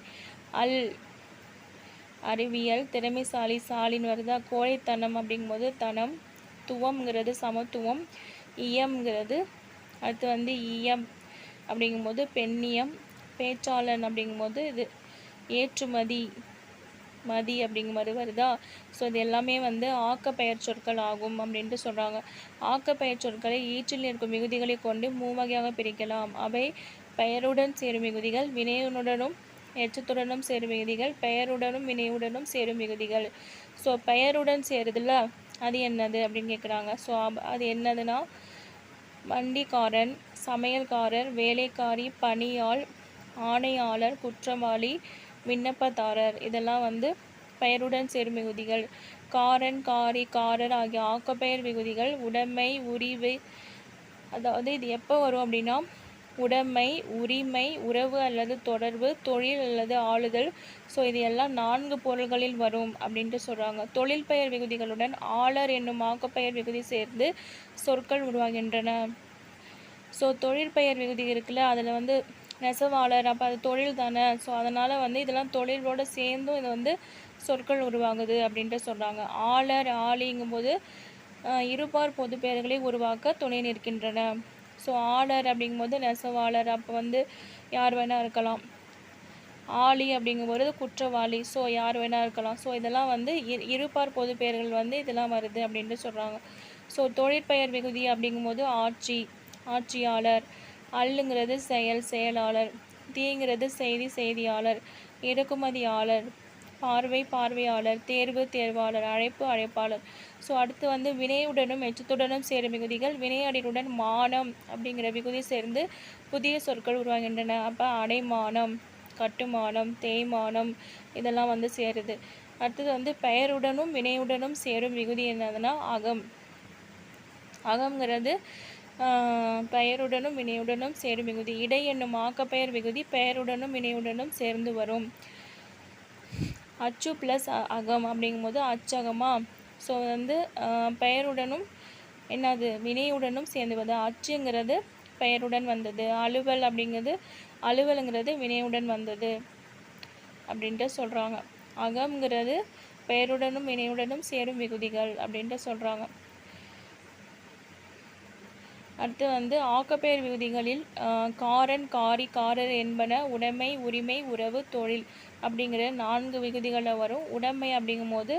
அறிவியல், திறமைசாலி, சாலின்னு வருதா? கோழைத்தனம் அப்படிங்கும்போது தனம், துவம்ங்கிறது சமத்துவம், இயம்ங்கிறது அடுத்து வந்து இயம் அப்படிங்கும்போது பெண்ணியம், பேச்சாளன் அப்படிங்கும்போது இது ஏற்றுமதி மதி அப்படிங்கிற மாதிரி வருதா? ஸோ இது எல்லாமே வந்து ஆக்கப்பெயர் சொற்கள் ஆகும் அப்படின்ட்டு சொல்கிறாங்க. ஆக்கப்பெயர் சொற்களை ஈற்றில் இருக்கும் மிகுதிகளை கொண்டு மூவகையாக பிரிக்கலாம். அவை பெயருடன் சேரும் மிகுதிகள், வினையுடனும் எச்சத்துடனும் சேரும் மிகுதிகள், பெயருடனும் வினையுடனும் சேரும் மிகுதிகள். ஸோ பெயருடன் சேருதுல்ல அது என்னது அப்படின்னு கேட்குறாங்க. ஸோ அது என்னதுன்னா வண்டிக்காரன், சமையல்காரர், வேலைக்காரி, பணியாள், ஆணையாளர், குற்றவாளி, விண்ணப்பதாரர் இதெல்லாம் வந்து பெயருடன் சேரும் விகுதிகள். காரன், காரி, காரர் ஆகிய ஆக்கப்பெயர் விகுதிகள் உடைமை, உரிமை, அதாவது இது எப்போ வரும் அப்படின்னா உடைமை, உரிமை, உறவு அல்லது தொடர்பு, தொழில் அல்லது ஆளுதல். ஸோ இது எல்லாம் 4 பொருள்களில் வரும் அப்படின்ட்டு சொல்கிறாங்க. தொழில் பெயர் விகுதிகளுடன் ஆளர் என்னும் ஆக்கப்பெயர் விகுதி சேர்ந்து சொற்கள் உருவாகின்றன. ஸோ தொழிற்பெயர் விகுதி இருக்குல்ல அதில் வந்து நெசவாளர், அப்போ அது தொழில் தானே. ஸோ அதனால் வந்து இதெல்லாம் தொழிலோடு சேர்ந்தும் இது வந்து சொற்கள் உருவாகுது அப்படின்ட்டு சொல்கிறாங்க. ஆளர், ஆளிங்கும்போது இருபார் பொது பெயர்களை உருவாக்க துணை நிற்கின்றன. ஸோ ஆளர் அப்படிங்கும்போது நெசவாளர், அப்போ வந்து யார் வேணால் இருக்கலாம். ஆளி அப்படிங்கும்போது குற்றவாளி, ஸோ யார் வேணால் இருக்கலாம். ஸோ இதெல்லாம் வந்து இருபார் பொது பெயர்கள் வந்து இதெல்லாம் வருது அப்படின்ட்டு சொல்கிறாங்க. ஸோ தொழிற்பெயர் விகுதி அப்படிங்கும்போது ஆட்சி, ஆட்சியாளர், அல்லுங்கிறது செயல், செயலாளர், தீங்கிறது செய்தி, செய்தியாளர், இறக்குமதியாளர், பார்வை, பார்வையாளர், தேர்வு, தேர்வாளர், அழைப்பு, அழைப்பாளர். ஸோ அடுத்து வந்து வினையுடனும் எச்சத்துடனும் சேரும் விகுதிகள். வினையடியுடன் மானம் அப்படிங்கிற விகுதி சேர்ந்து புதிய சொற்கள் உருவாகின்றன. அப்போ அடைமானம், கட்டுமானம், தேய்மானம் இதெல்லாம் வந்து சேருது. அடுத்தது வந்து பெயருடனும் வினையுடனும் சேரும் விகுதி என்னதுன்னா அகம். அகம்ங்கிறது பெயருடனும் வினையுடனும் சேரும் விகுதி. இடை என்னும் ஆக்கப்பெயர் விகுதி பெயருடனும் வினையுடனும் சேர்ந்து வரும். அச்சு ப்ளஸ் அகம் அப்படிங்கும்போது அச்சகமா. ஸோ வந்து பெயருடனும் என்னது வினையுடனும் சேர்ந்து வருது. அச்சுங்கிறது பெயருடன் வந்தது, அலுவல் அப்படிங்கிறது அலுவலுங்கிறது வினையுடன் வந்தது அப்படின்ட்டு சொல்கிறாங்க. அகம்ங்கிறது பெயருடனும் வினையுடனும் சேரும் விகுதிகள் அப்படின்ட்டு சொல்கிறாங்க. அடுத்து வந்து ஆக்கப்பெயர் விகுதிகளில் காரன், காரி, காரர் என்பன உடைமை, உரிமை, உறவு, தொழில் அப்படிங்கிற 4 விகுதிகளில் வரும். உடைமை அப்படிங்கும்போது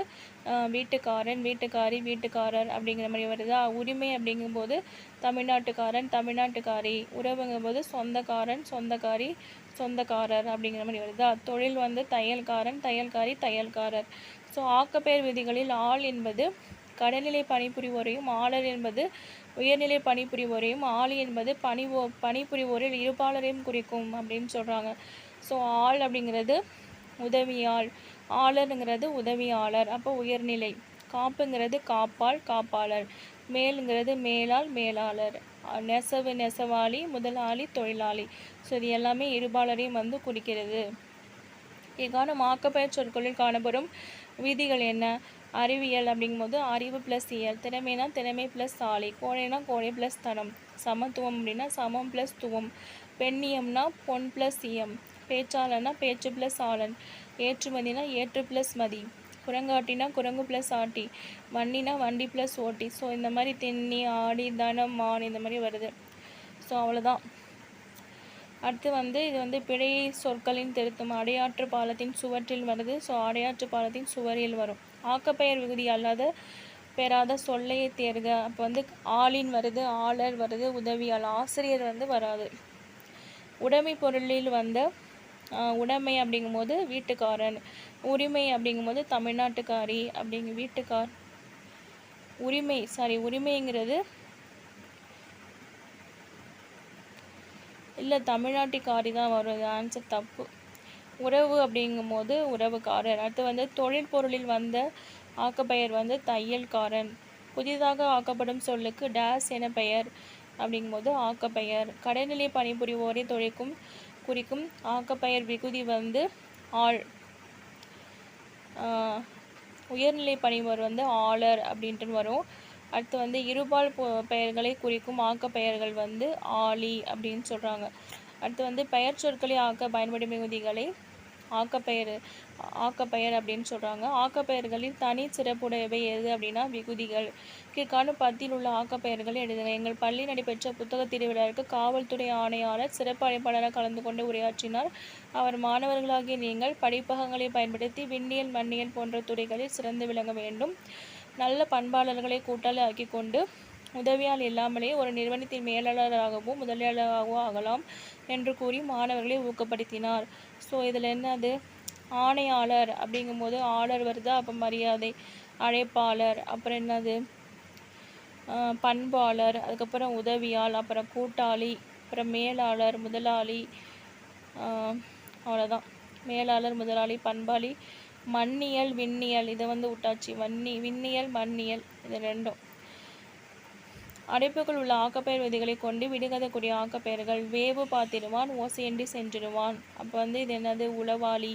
வீட்டுக்காரன், வீட்டுக்காரி, வீட்டுக்காரர் அப்படிங்கிற மாதிரி வருதா. உரிமை அப்படிங்கும்போது தமிழ்நாட்டுக்காரன், தமிழ்நாட்டுக்காரி. உறவுங்கும்போது சொந்தக்காரன், சொந்தக்காரி, சொந்தக்காரர் அப்படிங்கிற மாதிரி வருதா. தொழில் வந்து தையல்காரன், தையல்காரி, தையல்காரர். ஸோ ஆக்கப்பெயர் விதிகளில் ஆள் என்பது கடைநிலை பணிபுரிவோரையும், ஆளர் என்பது உயர்நிலை பணிபுரிவோரையும், ஆளி என்பது பணிபுரிவோரில் இருபாலரையும் குறிக்கும் அப்படின்னு சொல்கிறாங்க. ஸோ ஆள் அப்படிங்கிறது உதவியாள், ஆளருங்கிறது உதவியாளர், அப்போ உயர்நிலை. காப்புங்கிறது காப்பாள், காப்பாளர். மேலுங்கிறது மேலாள், மேலாளர். நெசவு, நெசவாளி, முதலாளி, தொழிலாளி. ஸோ இது எல்லாமே இருபாலரையும் வந்து குறிக்கிறது. இதுக்கான ஆக்கப்பெயர் சொற்களில் காணப்படும் விதிகள் என்ன? அறிவியல் அப்படிங்கும்போது அறிவு ப்ளஸ் இயல். திறமைனா திறமை ப்ளஸ் ஆளி. கோழைனா கோழை ப்ளஸ் தனம். சமத்துவம் அப்படின்னா சமம் ப்ளஸ் துவம். பெண்ணியம்னா பொன் ப்ளஸ் இயம். பேச்சாளர்னா பேச்சு ப்ளஸ் ஆளன். ஏற்றுமதினா ஏற்று ப்ளஸ் மதி. குரங்காட்டினா குரங்கு ப்ளஸ் ஆட்டி. வண்டினா வண்டி ப்ளஸ் ஓட்டி. ஸோ இந்த மாதிரி தென்னி, ஆடி, தனம், மான் இந்த மாதிரி வருது. ஸோ அவ்வளோதான். அடுத்து வந்து இது வந்து பிழை சொற்களின் திருத்தம். அடையாற்று பாலத்தின் சுவற்றில் வருது. ஸோ அடையாற்று பாலத்தின் சுவரில் வரும். ஆக்கப்பெயர் விகுதி அல்லாத பெறாத சொல்லையை தேர்க. அப்போ வந்து ஆளின் வருது, ஆளர் வருது, உதவியாள். ஆசிரியர் வந்து வராது. உடைமை பொருளில் வந்த உடைமை அப்படிங்கும்போது வீட்டுக்காரன். உரிமை அப்படிங்கும்போது தமிழ்நாட்டுக்காரி வீட்டுக்கார். உரிமைங்கிறது இல்லை தமிழ்நாட்டுக்காரி தான் வரும். ஆன்சர் தப்பு. உறவு அப்படிங்கும்போது உறவுக்காரர். அடுத்து வந்து தொழிற்பொருளில் வந்த ஆக்கப்பெயர் வந்து தையல்காரன். புதிதாக ஆக்கப்படும் சொல்லுக்கு டேஸ் என பெயர் அப்படிங்கும்போது ஆக்கப்பெயர். கடைநிலை பணிபுரிவோரை குறிக்கும் ஆக்கப்பெயர் விகுதி வந்து ஆள். உயர்நிலை பணிபுரிவோர் வந்து ஆளர் அப்படின்ட்டு வரும். அடுத்து வந்து இருபால் பெயர்களை குறிக்கும் ஆக்கப்பெயர்கள் வந்து ஆளி அப்படின்னு சொல்கிறாங்க. அடுத்து வந்து பெயர் சொற்களை ஆக்க பயன்படும் விகுதிகளை ஆக்கப்பெயர் அப்படின்னு சொல்கிறாங்க. ஆக்கப்பெயர்களில் தனி சிறப்புடையவை எது அப்படின்னா விகுதிகள். கீழ்காணும் பத்தியில் உள்ள ஆக்கப்பெயர்களை எழுதுக. எங்கள் பள்ளி நடைபெற்ற புத்தக திருவிழாவிற்கு காவல்துறை ஆணையாளர் சிறப்பு அழைப்பாளராக கலந்து கொண்டு உரையாற்றினார். அவர் மாணவர்களாகிய நீங்கள் படிப்பகங்களை பயன்படுத்தி விண்ணியல், மண்ணியல் போன்ற துறைகளில் சிறந்து விளங்க வேண்டும். நல்ல பண்பாளர்களை கூட்டாளி ஆக்கி கொண்டு உதவியால் இல்லாமலே ஒரு நிறுவனத்தின் மேலாளராகவோ முதலியாளராகவோ ஆகலாம் என்று கூறி மாணவர்களை ஊக்கப்படுத்தினார். ஸோ இதில் என்னது? ஆணையாளர் அப்படிங்கும்போது ஆளர் வருதா, அப்போ மரியாதை. அழைப்பாளர், அப்புறம் என்னது? பண்பாளர், அதுக்கப்புறம் உதவியாள், அப்புறம் கூட்டாளி, அப்புறம் மேலாளர், முதலாளி. அவ்வளோதான். மேலாளர், முதலாளி, பண்பாளி. மண்ணியல், விண்ணியல் இதை வந்து விட்டாச்சு. விண்ணியல், மண்ணியல் இது ரெண்டும். அடைப்புக்குள் உள்ள ஆக்கப்பெயர் விதிகளை கொண்டு விடுகதைக்குரிய ஆக்கப்பெயர்கள். வேவு பார்த்திடுவான், ஓசையின்றி சென்றிடுவான். அப்போ வந்து இது என்னது? உளவாளி.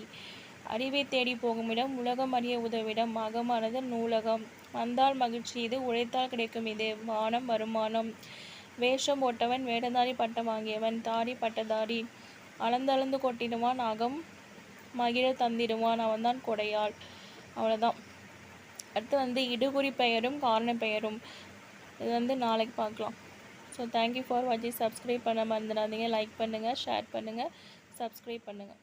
அறிவை தேடி போகும் இடம், உலகம் அறிய உதவிடம். அகமானது நூலகம். வந்தால் மகிழ்ச்சி இது, உழைத்தால் கிடைக்கும் இது. வானம் வருமானம். வேஷம் போட்டவன் வேடதாரி பட்டம் வாங்கியவன். தாடி பட்டதாரி. அளந்து கொட்டிடுவான், அகம் மகிழ தந்திடுவான், அவன்தான் கொடையாள். அவ்வளோதான். அடுத்து வந்து இடுகுறி பெயரும் காரண பெயரும். இது வந்து நாளைக்கு பார்க்கலாம். ஸோ தேங்க்யூ ஃபார் வாட்சிங். சப்ஸ்கிரைப் பண்ண மறந்துடாதீங்க. லைக் பண்ணுங்கள், ஷேர் பண்ணுங்கள், சப்ஸ்கிரைப் பண்ணுங்கள்.